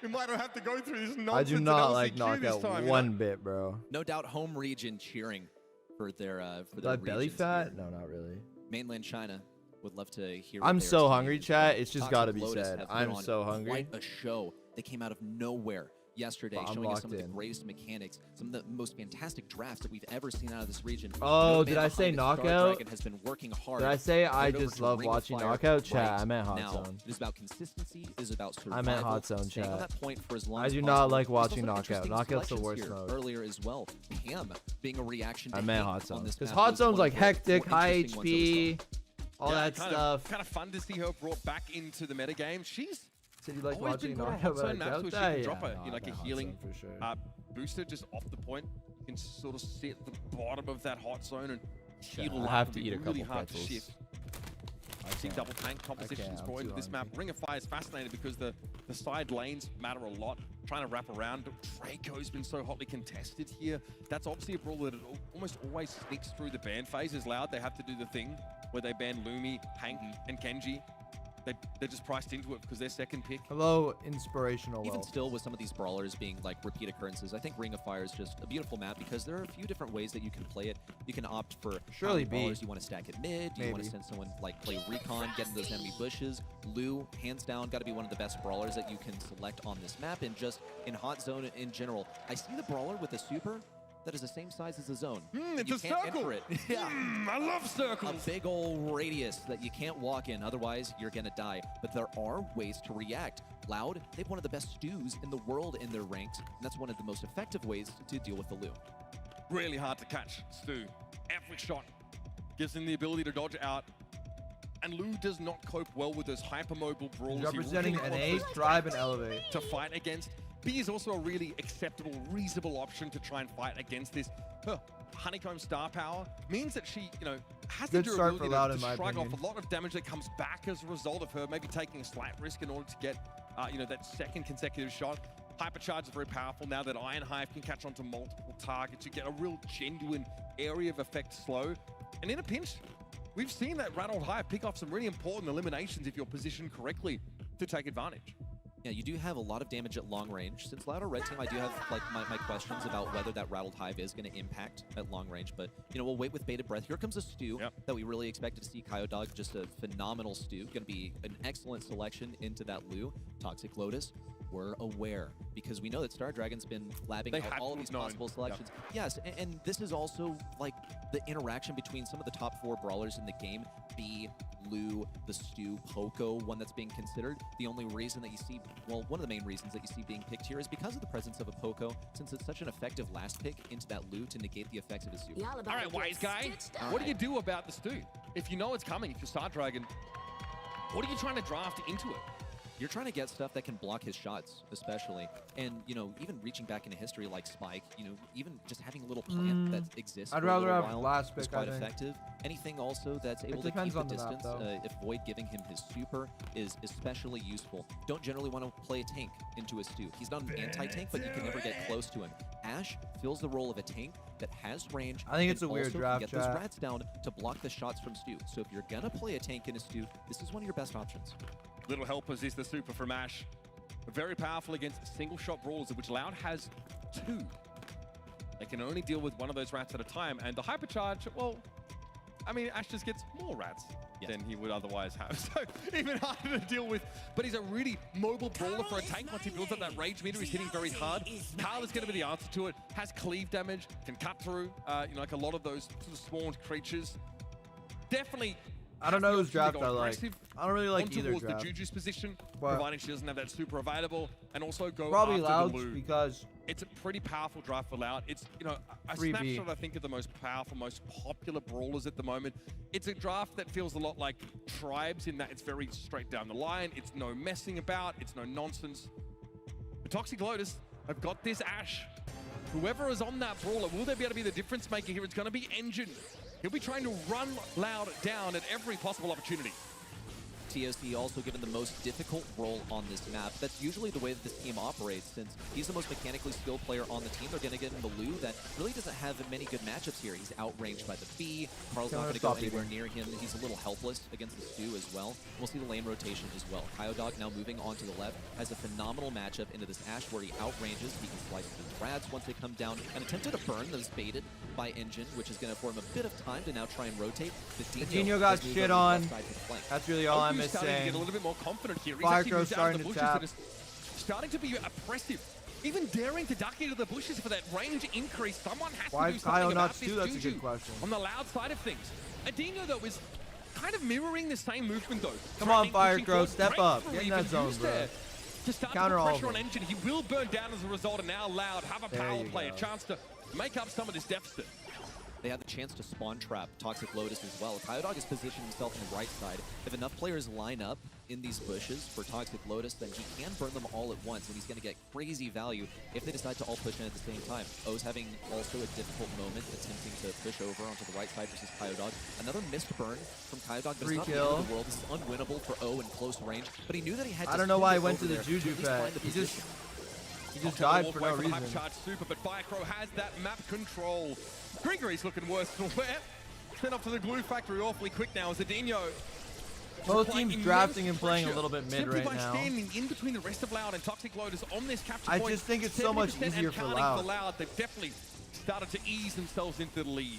we might have to go through this nonsense. I do not like Knockout one bit, bro. No doubt home region cheering for their belly regions fat? here. No, not really. Mainland China would love to hear. What I'm they are so saying hungry, as chat. well. It's just Toxic got to be Lotus said. have put I'm on so hungry. Quite a show. They came out of nowhere yesterday, I'm showing us some of locked the in. greatest mechanics, some of the most fantastic drafts that we've ever seen out of this region. Oh, No did man I say behind it, Knockout? Stardragon has been working hard. Did I say to I get over just to love Ring of watching Fire Knockout? Chat, right I meant Hot now. Zone. It is about consistency. It is about survival. I meant Hot Zone, staying on chat. that point for as long I as do possible. not like There's watching also Knockout. interesting Knockout's the selections worst here mode. earlier as well. Pam being a reaction to I meant hate Hot on Zone. this Because map Hot was Zone's one like of the more hectic, high interesting ones that we saw. HP, all that stuff. Kind of fun to see her brought back into the metagame. She's Said you like always watching been good on Knockout, Hot Zone but I maps where doubt she can that. drop Yeah, a, like a Hot healing Zone for sure. booster just off the point. You can sort of sit at the bottom of that Hot Zone and heal I up. have to It'd eat a be really couple hard to pretzels. shift. I see double tank compositions I'm for too into this map. hungry. Ring of Fire is fascinating because the side lanes matter a lot. Trying to wrap around. Draco's been so hotly contested here. That's obviously a brawl that it almost always sneaks through the ban phase. Is Loud, they have to do the thing where they ban Lumi, Hank, and Kenji. They're just priced into it because they're second pick. Hello, inspirational Even wealth. still, with some of these brawlers being like repeat occurrences, I think Ring of Fire is just a beautiful map because there are a few different ways that you can play it. You can opt for how many brawlers you want to stack at mid. Do you want to send someone like play recon, get in those enemy bushes? Lou, hands down, got to be one of the best brawlers that you can select on this map, and just in Hot Zone in general. I see the brawler with a super that is the same size as a zone. It's you a can't circle. enter it. Yeah. I love circles. A big old radius that you can't walk in, otherwise you're gonna die. But there are ways to react. Loud, they have one of the best stews in the world in their ranks, and that's one of the most effective ways to deal with the Lou. Really hard to catch Stu. Every shot gives him the ability to dodge out. And Lou does not cope well with those hypermobile brawls. Representing He really an wants A, Tribe, and Elevate. to fight against. B is also a really acceptable, reasonable option to try and fight against this. Her honeycomb star power means that she, has the Good start for durability Loud, to in my shrug opinion. off a lot of damage that comes back as a result of her maybe taking a slight risk in order to get, that second consecutive shot. Hypercharge is very powerful now that Iron Hive can catch onto multiple targets. You get a real genuine area of effect slow. And in a pinch, we've seen that Rattled Hive pick off some really important eliminations if you're positioned correctly to take advantage. Yeah, you do have a lot of damage at long range. Since Louder Red Team, I do have like my questions about whether that Rattled Hive is going to impact at long range. But, we'll wait with bated breath. Here comes a Stu that we really expected to see. Kyodog, just a phenomenal Stu. Going to be an excellent selection into that Lou. Toxic Lotus, we're aware because we know that Stardragon's been labbing out all of these possible selections. Yes, and this is also like the interaction between some of the top 4 brawlers in the game. B, Lou, the Stu, Poco, one that's being considered. The only reason that you see, well, one of the main reasons that you see being picked here is because of the presence of a Poco, since it's such an effective last pick into that Lou to negate the effects of his super. All right, wise guy, what do you do about the Stu? If you know it's coming, if you're Stardragon, what are you trying to draft into it? You're trying to get stuff that can block his shots, especially. And, even reaching back into history like Spike, even just having a little plant that exists I'd for a rather little have while last is pick, quite I think. effective. Anything also that's able to keep depends the on the map, distance, though. if Void giving him his super is especially useful. Don't generally want to play a tank into a Stu. He's not an anti-tank, but you can never get close to him. Ash fills the role of a tank that has range. I think it's and a weird also draft, can get those chat. rats down to block the shots from Stu. So if you're going to play a tank in a Stu, this is one of your best options. Little helpers is the super from Ash. Very powerful against single shot brawlers, of which Loud has 2. They can only deal with one of those rats at a time, and the hypercharge, well, I mean, Ash just gets more rats Yes. than he would otherwise have. So even harder to deal with. But he's a really mobile brawler for a tank. Once he builds up that rage meter, he's hitting very hard. Carl is going to be the answer to it. Has cleave damage, can cut through, you know, like a lot of those sort of spawned creatures. Definitely. I don't know whose draft I like. aggressive I don't really like on either towards draft. the Juju's position, But providing she doesn't have that super available, and also go Probably after Loud the Lou. because It's a pretty powerful draft for Loud. It's, you know, a 3B. snapshot, I think, of the most powerful, most popular brawlers at the moment. It's a draft that feels a lot like Tribes in that it's very straight down the line. It's no messing about. It's no nonsense. But Toxic Lotus have got this Ash. Whoever is on that brawler, will they be able to be the difference maker here? It's going to be Engine. He'll be trying to run Loud down at every possible opportunity. TSD also given the most difficult role on this map. That's usually the way that this team operates. Since he's the most mechanically skilled player on the team, they're going to get him the Lou that really doesn't have many good matchups here. He's outranged by the B. Carl's not going to go anywhere near him. He's a little helpless against the Stu as well. We'll see the lane rotation as well. Kyodog now moving on to the left has a phenomenal matchup into this Ash where he outranges. He can slice through the Rads once they come down. An attempted a burn that is baited by Engine, which is going to afford him a bit of time to now try and rotate. Dino got shit on. That's really all I'm Starting to get a missing. little bit more confident here. He's Fire actually Crow moved out of the starting to bushes tap. and is starting to be oppressive. Even daring to duck into the bushes for that range increase. Someone has Why to do is something Kyle about not this Stu? That's a Juju good question. on the Loud side of things. Adino, though, is kind of mirroring the same movement, though. Come on, Threatening, Fire pushing Crow, forward, step up. breakthrough Get in that even zone, used bro. there to start Counter to all put of pressure on them. Engine. He will burn down as a result, and now Loud have a There power you play, a go. chance to make up some of this deficit. They have the chance to spawn trap Toxic Lotus as well. Kyodog has positioned himself on the right side. If enough players line up in these bushes for Toxic Lotus, then he can burn them all at once, and he's going to get crazy value if they decide to all push in at the same time. O's having also a difficult moment attempting to push over onto the right side versus Kyodog. Another missed burn from Kyodog, but it's not the end of the world. This is unwinnable for O in close range, but he knew that he had to I don't know why I spin it went to over the there Juju at least pet. find the He just position. died for no reason. Hypercharge super, but Firecrow has that map control. Gregory's looking worse than wear. Sent off to the glue factory awfully quick now as Adino. Both teams drafting and playing a little bit mid simply right by now. standing in between the rest of Loud and Toxic Lotus on this capture I point. just think it's so much 70% easier and for counting Loud. They've definitely started to ease themselves into the lead.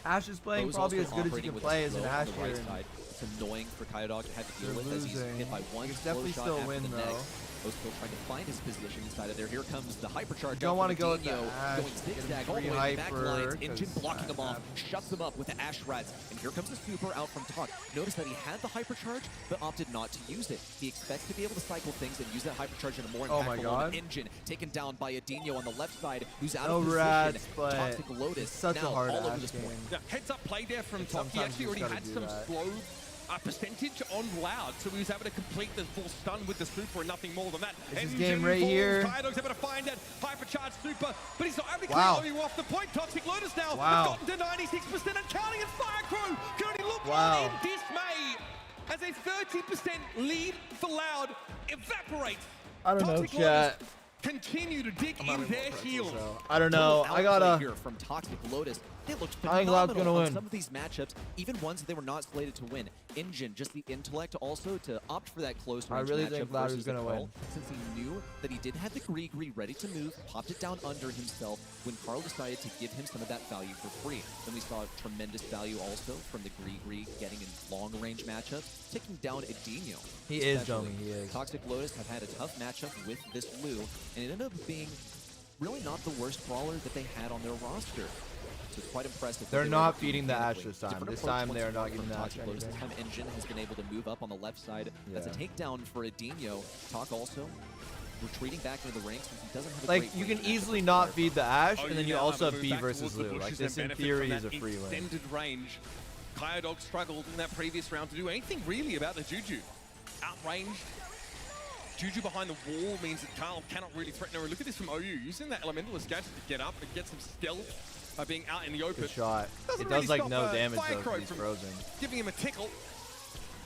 Ash is playing O's probably as also good as he operating can with play a as an slow Ash on the right here. side. It's annoying for Kyodog to have to deal They're with as he's losing. hit by one He can slow definitely shot still after win, the though. next. O's still trying to find his position inside of there. Here comes the hypercharge. Don't want to go with the Dino, Ash, going get him zigzag all the free way back hyper, lines. Engine 'cause blocking him off, that- shuts him up with the Ash Rats. And here comes the super out from top. Notice that he had the hypercharge, but opted not to use it. He expects to be able to cycle things and use that hypercharge in a more Oh my impactful God. moment. Engine taken down by Adino on the left side, who's out No of position. rats, but Toxic Lotus it's such a now hard all over Ash this game. point. Yeah, heads up play there from But Top. He sometimes actually you just already gotta had do some that. slow percentage on Loud, so he was able to complete the full stun with the super and nothing more than that. This is Engine game right falls. here. Kyodog's able to find that hypercharged super, but he's not able to Wow. clear you off the point. Toxic Lotus now Wow. has gotten to 96% and counting, and Firecrow can only look Wow. on in dismay as a 30% lead for Loud evaporates. I don't know, Toxic chat. Lotus continue to dig in their heels. I don't know. Total I outplay gotta. here from Toxic Lotus. They looked I think Loud's phenomenal gonna on win. some of these matchups, even ones they were not slated to win. Engine, just the intellect also to opt for that close range I really matchup think Loud is versus the gonna Carl, win. since he knew that he did have the Gree ready to move, popped it down under himself when Carl decided to give him some of that value for free. Then we saw tremendous value also from the Gree getting in long range matchups, taking down Adino. He is, especially. Jomi, he is. Toxic Lotus have had a tough matchup with this Lou, and it ended up being really not the worst brawler that they had on their roster. So it's quite impressive. that They're they were not able to feeding the Ash mechanically- this time. different This approach time once they are more not from giving the Toxic Ash Lotus. This anything. time Engine has been able to move up on the left side. That's a Yeah. takedown for Adino. Talk also retreating back into the ranks since he doesn't have a Like, great you range can matchup easily to not start. feed the Ash, Oh, and then you now also have have to B move back versus towards the Lou. Like, bushes this and in benefit theory from is a that free win. extended range. Kyodog struggled in that previous round to do anything really about the Juju. Outranged. Juju behind the wall means that Carl cannot really threaten her. Look at this from OU, using that Elementalist gadget to get up and get some stealth by being out in the open. Good shot. Doesn't It really does like stop, no damage though, Firecrow 'cause he's from frozen. giving him a tickle.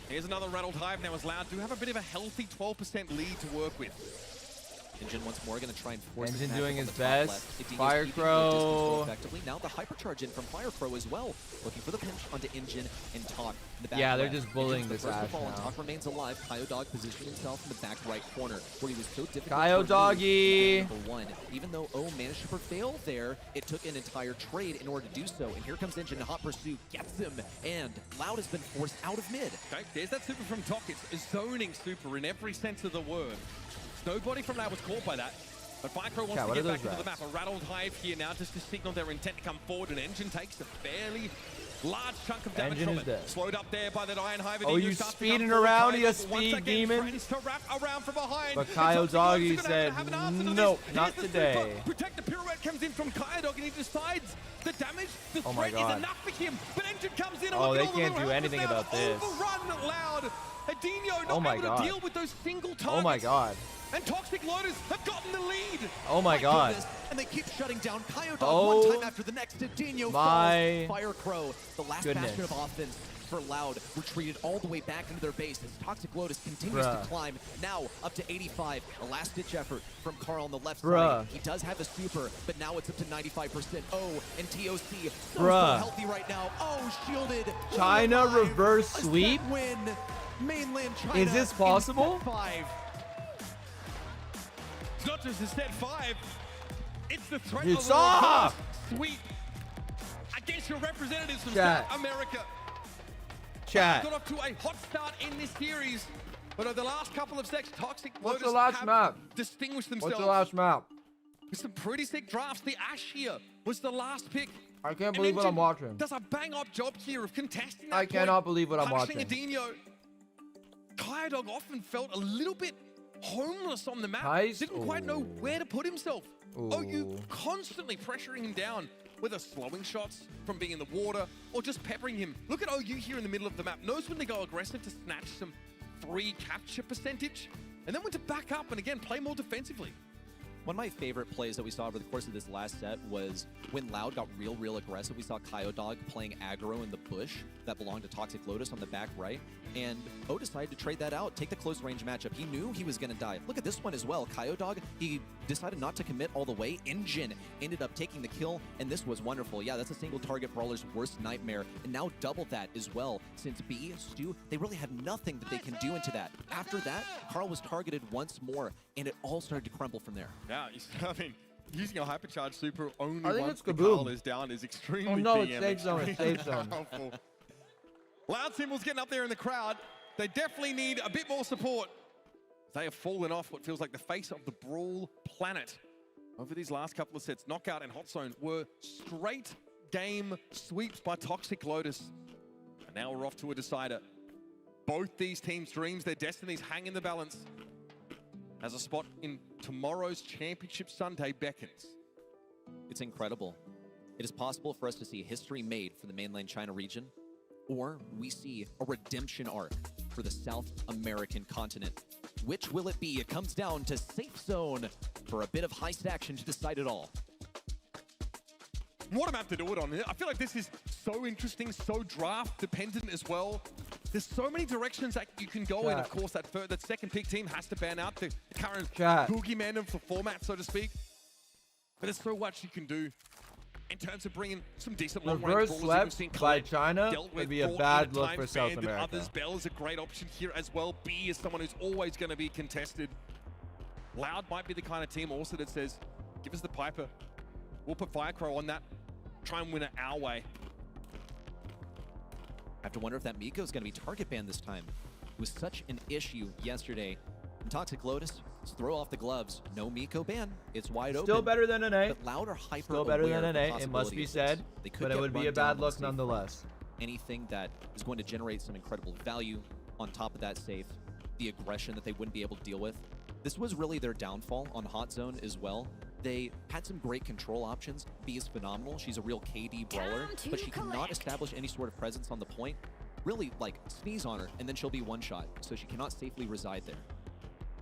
Here's another rattled Hive now as Loud do have a bit of a healthy 12% lead to work with. Engine once more going to try and force Engine his doing magic his on the top best. left. Idino's Fire keeping the distance Crow. effectively. Now the hypercharge in from Fire Crow as well. Looking for the pinch onto Engine and Talk in the back Yeah, they're left. just bullying Engine's the this first to Ash fall, and now. Talk remains alive. Kaio Dog positioned himself in the back right corner where he was so difficult Kaio to remove Doggy. in number 1. Even though O managed to prevail there, it took an entire trade in order to do so. And here comes Engine in hot pursuit, gets him, and Loud has been forced out of mid. Okay, there's that super from Tok. It's a zoning super in every sense of the word. Nobody from Loud was caught by that. But Firecrow wants to get back into the map. A rattled Hive here now just to signal their intent to come forward. And Engine takes a fairly large chunk of damage from it. Slowed up there by that Iron Hive. Oh, you speeding around, you speed demon. To wrap around from behind. But Kaio Doggy said, nope, not today. Protect the pirouette comes in from Kaio Dog and he decides the damage, the threat is enough for him. But Engine comes in. Oh, they can't do anything about this. Overrun Loud. Adino not able to deal with those single targets. Oh my god. And Toxic Lotus have gotten the lead. Oh my god. Goodness. And they keep shutting down Kaio Dog one time after the next. Dino falls. Fire Crow, the last bastion of offense for Loud, retreated all the way back into their base as Toxic Lotus continues to climb. Now up to 85. A last-ditch effort from Carl on the left side. He does have a super, but now it's up to 95%. Oh, and TOC so healthy right now. Oh, shielded. China reverse sweep? Win. Mainland China. Is this possible? 5. It's not just a set 5. It's the threat It's of a off! sweep against your representatives from Chat. South America. Chat. Got off to a hot start in this series, but over the last couple of sets, Toxic What's Lotus the last have map? distinguished themselves. What's the last map? With some pretty sick drafts. The Ash here was the last pick. I can't believe what I'm watching. Does a bang-up job here of contesting that I cannot believe what I'm punishing watching. Adino. Kaio Dog often felt a little bit homeless on the map. Heist? Didn't quite know where to put himself. Ooh. You constantly pressuring him down, whether slowing shots from being in the water or just peppering him. Look at OU here in the middle of the map. Knows when to go aggressive to snatch some free capture percentage, and then when to back up and again play more defensively. One of my favorite plays that we saw over the course of this last set was when Loud got real aggressive. We saw Kaio Dog playing aggro in the bush that belonged to Toxic Lotus on the back right. And O decided to trade that out, take the close range matchup. He knew he was going to die. Look at this one as well. Kaio Dog, he decided not to commit all the way. Engine ended up taking the kill, and this was wonderful. Yeah, that's a single target brawler's worst nightmare. And now double that as well. Since B, Stu, they really had nothing that they can do into that. After that, Carl was targeted once more, and it all started to crumble from there. Yeah, I mean, using a hypercharge super only I think once it's the Kaboom. Carl is down is extremely Oh no, it's DM, safe zone, it's safe zone. powerful. Loud Symbols getting up there in the crowd. They definitely need a bit more support. They have fallen off what feels like the face of the Brawl planet. Over these last couple of sets, Knockout and Hot Zone were straight game sweeps by Toxic Lotus. And now we're off to a decider. Both these teams' dreams, their destinies hang in the balance as a spot in tomorrow's Championship Sunday beckons. It's incredible. It is possible for us to see history made for the mainland China region, or we see a redemption arc for the South American continent. Which will it be? It comes down to Safe Zone for a bit of heist action to decide it all. What a map to do it on. I feel like this is so interesting, so draft dependent as well. There's so many directions that you can go in. Of course, that second pick team has to ban out the current boogeyman of the format, so to speak. But there's so much you can do in terms of bringing some decent long-range reverse brawlers. swept by China would be a bad look for South America. Others. Bell is a great option here as well. B is someone who's always going to be contested. Loud might be the kind of team also that says, give us the Piper. We'll put Firecrow on that. Try and win it our way. I have to wonder if that Miko is going to be target banned this time. It was such an issue yesterday. And Toxic Lotus, let's throw off the gloves. No Miko ban. It's wide open. Still better than an A. But Loud or hyper Still better than an aware A. It must be said. But it would be a bad look nonetheless. Anything that is going to generate some incredible value on top of that safe, the aggression that they wouldn't be able to deal with. This was really their downfall on Hot Zone as well. They had some great control options. B is phenomenal. She's a real KD brawler, but she cannot establish any sort of presence on the point. Really, like, sneeze on her, and then she'll be one shot, so she cannot safely reside there.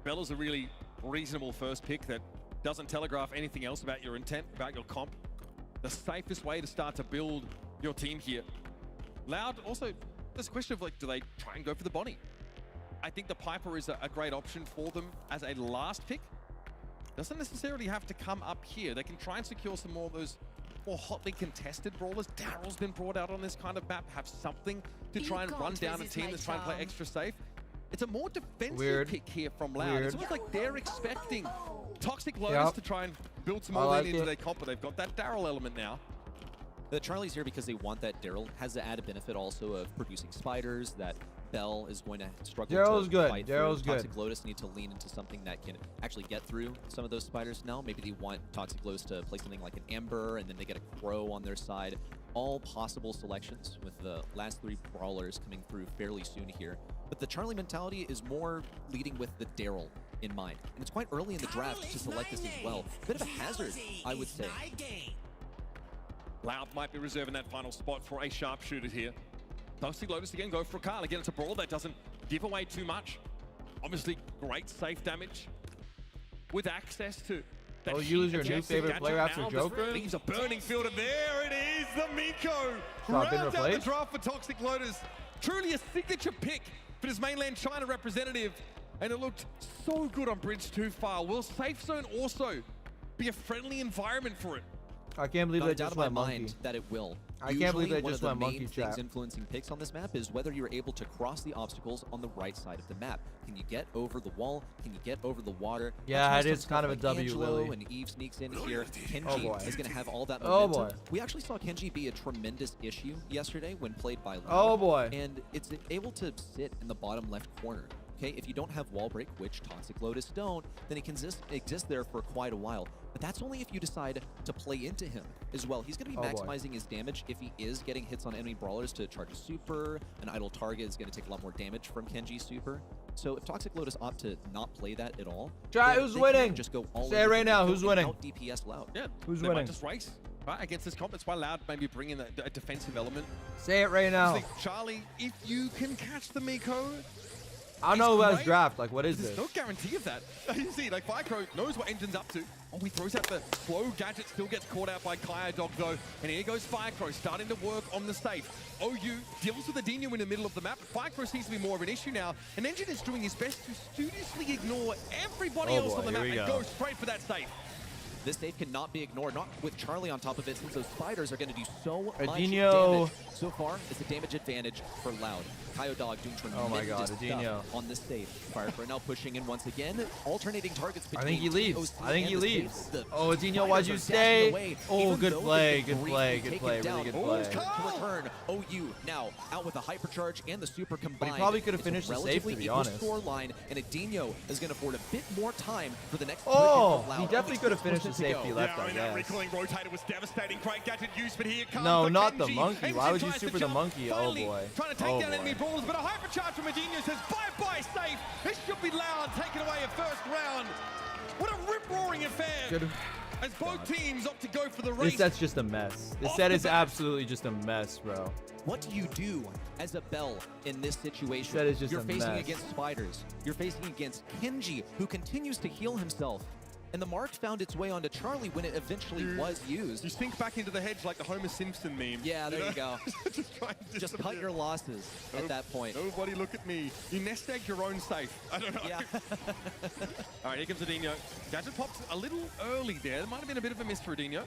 Bella's a really reasonable first pick that doesn't telegraph anything else about your intent, about your comp. The safest way to start to build your team here. Loud, also, there's a question of, like, do they try and go for the Bonnie? I think the Piper is a great option for them as a last pick. doesn't necessarily have to come up here. They can try and secure some more of those more hotly contested brawlers. Daryl's been brought out on this kind of map, have something to try and run down a team that's trying to play extra safe. It's a more defensive pick here from Loud. It's almost like they're expecting Toxic Lotus to try and build some more lane into their comp, but they've got that Daryl element now. The Charlie's here because they want that Daryl. Has the added benefit also of producing spiders, that Bell is going to struggle to fight through. Toxic Lotus need to lean into something that can actually get through some of those spiders now. Maybe they want Toxic Lotus to play something like an Ember, and then they get a Crow on their side. All possible selections with the last 3 brawlers coming through fairly soon here. But the Charlie mentality is more leading with the Daryl in mind. And it's quite early in the draft to select this as well. Bit of a hazard, I would say. Loud might be reserving that final spot for a sharpshooter here. Toxic Lotus again go for a Carl. Again, it's a brawl that doesn't give away too much. Obviously, great safe damage with access to that. Oh, you lose your new favorite player after Joker? Leaves a burning field, and there it is, the Miko. Rounds out the draft for Toxic Lotus. Truly a signature pick for his mainland China representative. And it looked so good on Bridge 2 file. Will Safe Zone also be a friendly environment for it? I can't believe they just went monkey. Mind that it will. I can't believe they just went monkey chat. One of the main things influencing picks on this map is whether you're able to cross the obstacles on the right side of the map. Can you get over the wall? Can you get over the water? Yeah, it is kind of a W, Lily. And Eve sneaks in here. Kenji is going to have all that momentum. Oh boy. We actually saw Kenji be a tremendous issue yesterday when played by Loud. Oh boy. And it's able to sit in the bottom left corner. Okay, if you don't have wall break, which Toxic Lotus don't, then he can exist there for quite a while. But that's only if you decide to play into him as well. He's going to be maximizing his damage if he is getting hits on enemy brawlers to charge a super. An idle target is going to take a lot more damage from Kenji's super. So if Toxic Lotus opt to not play that at all, who's winning? Just go all Say it right now. Who's winning? Out DPS Loud. Yeah, who's winning? Might just race right against this comp. That's why Loud maybe bring in a defensive element. Say it right now. Charlie, if you can catch the Miko. I don't know who has draft. Like, what is this? There's no guarantee of that. You see, like, Firecrow knows what Engine's up to. Oh, he throws out the slow gadget, still gets caught out by Kaya Dog, though. And here goes Firecrow, starting to work on the safe. OU deals with Adinho in the middle of the map. Firecrow seems to be more of an issue now. And Engine is doing his best to studiously ignore everybody else on the map and go straight for that safe. This save cannot be ignored, not with Charlie on top of it, since those spiders are going to do so much Adinho. damage. So far, it's a damage advantage for Loud. Kaio Dog doing tremendous stuff on this save. Firecrow now pushing in once again, alternating targets between I think he leaves. Oh, Adinho, why'd you stay? Oh, good play, good play, good play, really good play. To return, OU now out with a hypercharge and the super combined. But he probably could have finished the safe, to be honest. Scoreline, and Adinho is going to afford a bit more time for the next. Oh, he definitely could have finished the safety left, I guess. Recoiling rotator was devastating. Great gadget used, but here comes no, not Kenji. the monkey. Why would you super the monkey? Finally, oh boy. Trying to take down enemy brawlers, but a hypercharge from Adinho says bye-bye safe. This should be Loud, taking away a first round. What a rip-roaring affair. As both teams opt to go for the race. This set's just a mess. This set is absolutely just a mess, bro. What do you do as a Bell in this situation? That is just You're a facing mess. against spiders. You're facing against Kenji, who continues to heal himself. And the mark found its way onto Charlie when it eventually was used. You sink back into the hedge like the Homer Simpson meme. Yeah, there you go. Just cut your losses at that point. Nobody look at me. You nest egg your own safe. I don't know. Yeah. All right, here comes Adinho. Gadget pops a little early there. There might have been a bit of a miss for Adinho.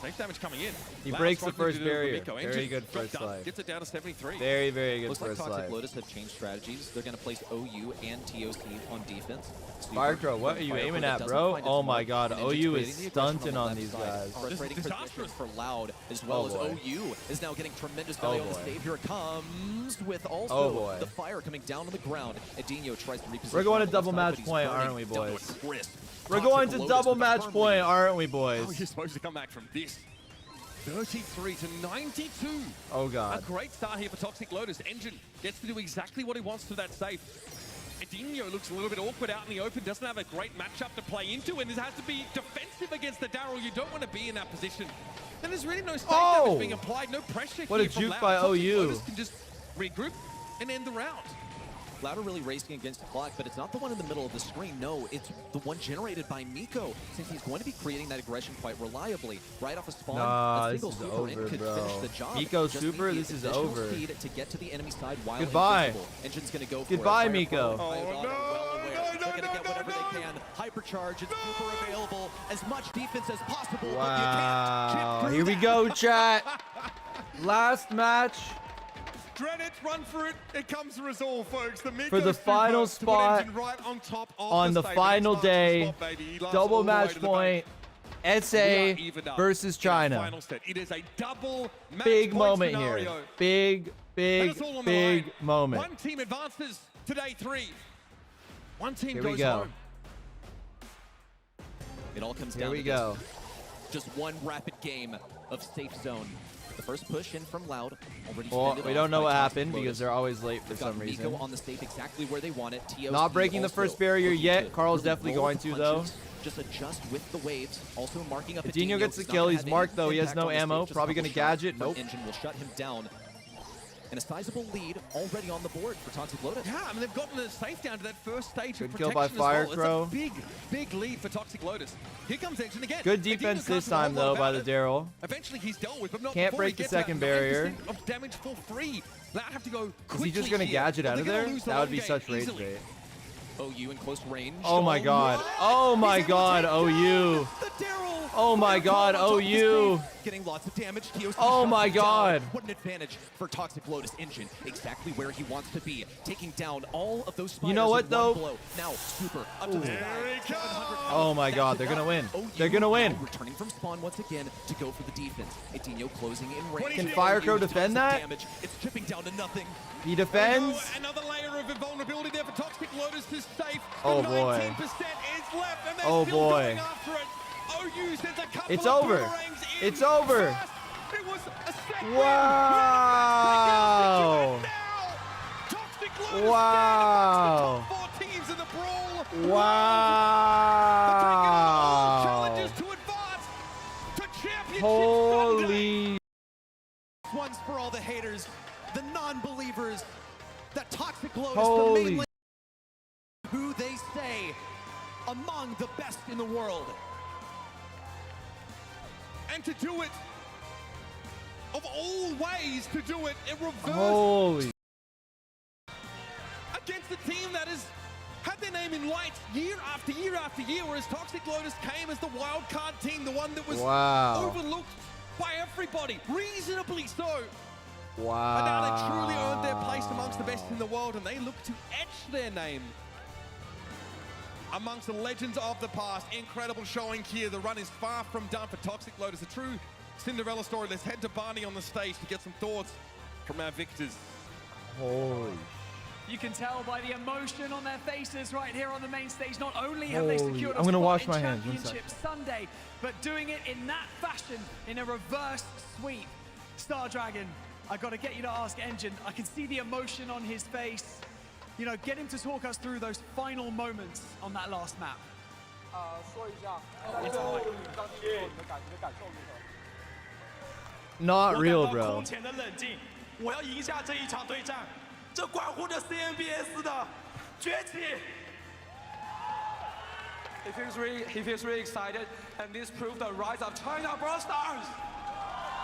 Safe damage coming in. He breaks the first barrier. Very good first slide. Gets it down to 73. Very, very good Looks first like Toxic slide. Lotus have changed strategies. They're going to place OU and TOC on defense. Firecrow, what are you aiming at, bro? Oh my god, OU is stunting on these guys. Frustrating position for Loud, as well as OU is now getting tremendous value on the save. Here it comes with also the fire coming down on the ground. Adinho tries to reposition. We're going to double match point, aren't we, boys? We're going to double match point, aren't we, boys? How are you supposed to come back from this? 33 to 92. Oh god. A great start here for Toxic Lotus. Engine gets to do exactly what he wants to that safe. Adinho looks a little bit awkward out in the open, doesn't have a great matchup to play into, and this has to be defensive against the Daryl. You don't want to be in that position. Then there's really no safe damage being applied, no pressure what here a juke from by Loud. OU. Lotus can just regroup and end the round. Loud are really racing against the clock, but it's not the one in the middle of the screen. No, it's the one generated by Miko, since he's going to be creating that aggression quite reliably. Right off a spawn, a single super in could finish the job. Miko super, this is over. Speed to get to the enemy side while goodbye. Engine's going to go for goodbye, it. Miko. Oh, no. They're going to get whatever they can. supercharge. It's super available. As much defense as possible. Wow. But you can't chip Here we through go, that. chat. Last match. Dread it, run for it. It comes to us all, folks. The For the final spot right on top of on the stage. final Next day, spot, baby. He lasts double all the way match to the point, bank. SA We are evened up versus in our China. final set. It is a double match Big point moment scenario. here. Big, And big, it's all on the big line. moment. One team advances to day 3. One team Here goes we go. home. It all comes Here down we to go. this. Just one rapid game of safe zone. The first push in from Loud. Already Well, fended we off don't know by what Toxic happened Lotus. because they're always late for They've got some Miko reason. on the safe exactly where they want it. TOC Not breaking the also first barrier looking yet. to Carl's really definitely roll going the to, though. punches, just adjust with the waves. Also marking up Adinho gets the He's not kill. gonna He's have any marked, though. He has impact no on the ammo. stage. Just Probably a couple going to gadget. shots from Nope. Engine will shut him down. And a sizable lead already on the board for Toxic Lotus. Yeah, I mean, they've gotten the safe down to that first stage Good of kill protection by as well. Firecrow. It's a big, big lead for Toxic Lotus. Here comes Engine again. Good Adinho defense can't this do a whole time, lot though, by about the it. Daryl. Eventually, he's dealt with, but not Can't before break he the gets that second 9% barrier. of damage for free. That have to go Is quickly he just going to here, gadget or out they're of gonna there? lose the That would long be game such rage easily. bait. OU in close range. Oh my god. what? Oh my He's able to god, take OU. The Daryl. Oh my god, Firecrow on top of the OU. stage, getting lots of damage. TOC Oh shuts my him down. god. What an advantage for Toxic Lotus. Engine exactly where he wants to be, taking down all of those spiders. You know what, in though? one blow. Now super up to the sky. There he goes. Oh my god, they're gonna win. They're gonna win. Returning from spawn once again to go for the defense. Adinho closing in range. Can Firecrow OU with defend tons of that? Damage. It's chipping down to nothing. He defends. Another layer of invulnerability there for Toxic Lotus is safe. Oh, The boy. 19% is left, and they're Oh, still boy. going after it. OU sends a couple It's of over. boomerangs in It's over. first. It was a set win. Wow. And now, Toxic Lotus Wow. stand amongst the top 4 teams in the Brawl. Wow. Challenges to advance to Championship Sunday. Holy. One's for all the haters, the non-believers, the Toxic Lotus, Holy. the main who they say among the best in the world. And to do it, of all ways to do it, it reversed Holy. against a team that has had their name in lights year after year after year, whereas Toxic Lotus came as the wild card team, the one that was Wow. overlooked by everybody, reasonably so. Wow. But now they truly earned their place amongst the best in the world, and they look to etch their name amongst the legends of the past. Incredible showing here. The run is far from done for Toxic Lotus. A true Cinderella story. Let's head to Barney on the stage to get some thoughts from our victors. Holy. You can tell by the emotion on their faces right here on the main stage. Not only have they Holy. secured a I'm gonna spot wash in my hands, one Championship Sunday, but doing it in that fashion, in a reverse sweep. Star Dragon, I got to get you to ask Engine. I can see the emotion on his face. You know, get him to talk us through those final moments on that last map. Not real, 我感到 bro. 空前的冷静，我要赢下这一场对战，这关乎着 CNBS 的崛起。He feels really excited, and this proved the rise of China Brawl Stars.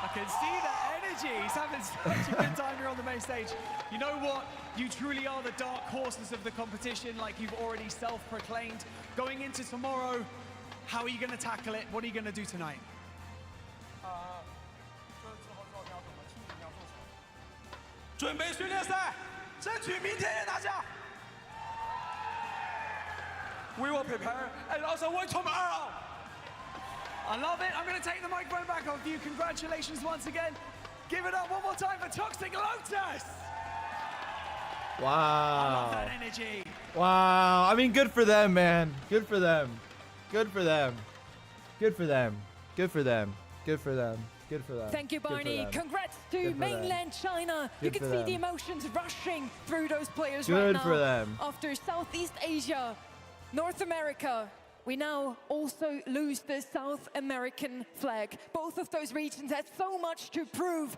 I can see the energy. He's having such a good time here on the main stage. You know what? You truly are the dark horses of the competition, like you've already self-proclaimed. Going into tomorrow, how are you going to tackle it? What are you going to do tonight? 准备训练赛，争取明天也拿下。We will prepare and also win tomorrow. I love it. I'm going to take the microphone back off you. Congratulations once again. Give it up one more time for Toxic Lotus. I love that Wow. energy. Wow. I mean, good for them, man. Good for them. Good for them. Good for them. Good for them. Good for them. Good for them. Thank you, Good for Barney. them. Congrats Good to for mainland China. You Good can for see the them. emotions rushing through those players right Good now. for them. After Southeast Asia, North America, we now also lose the South American flag. Both of those regions had so much to prove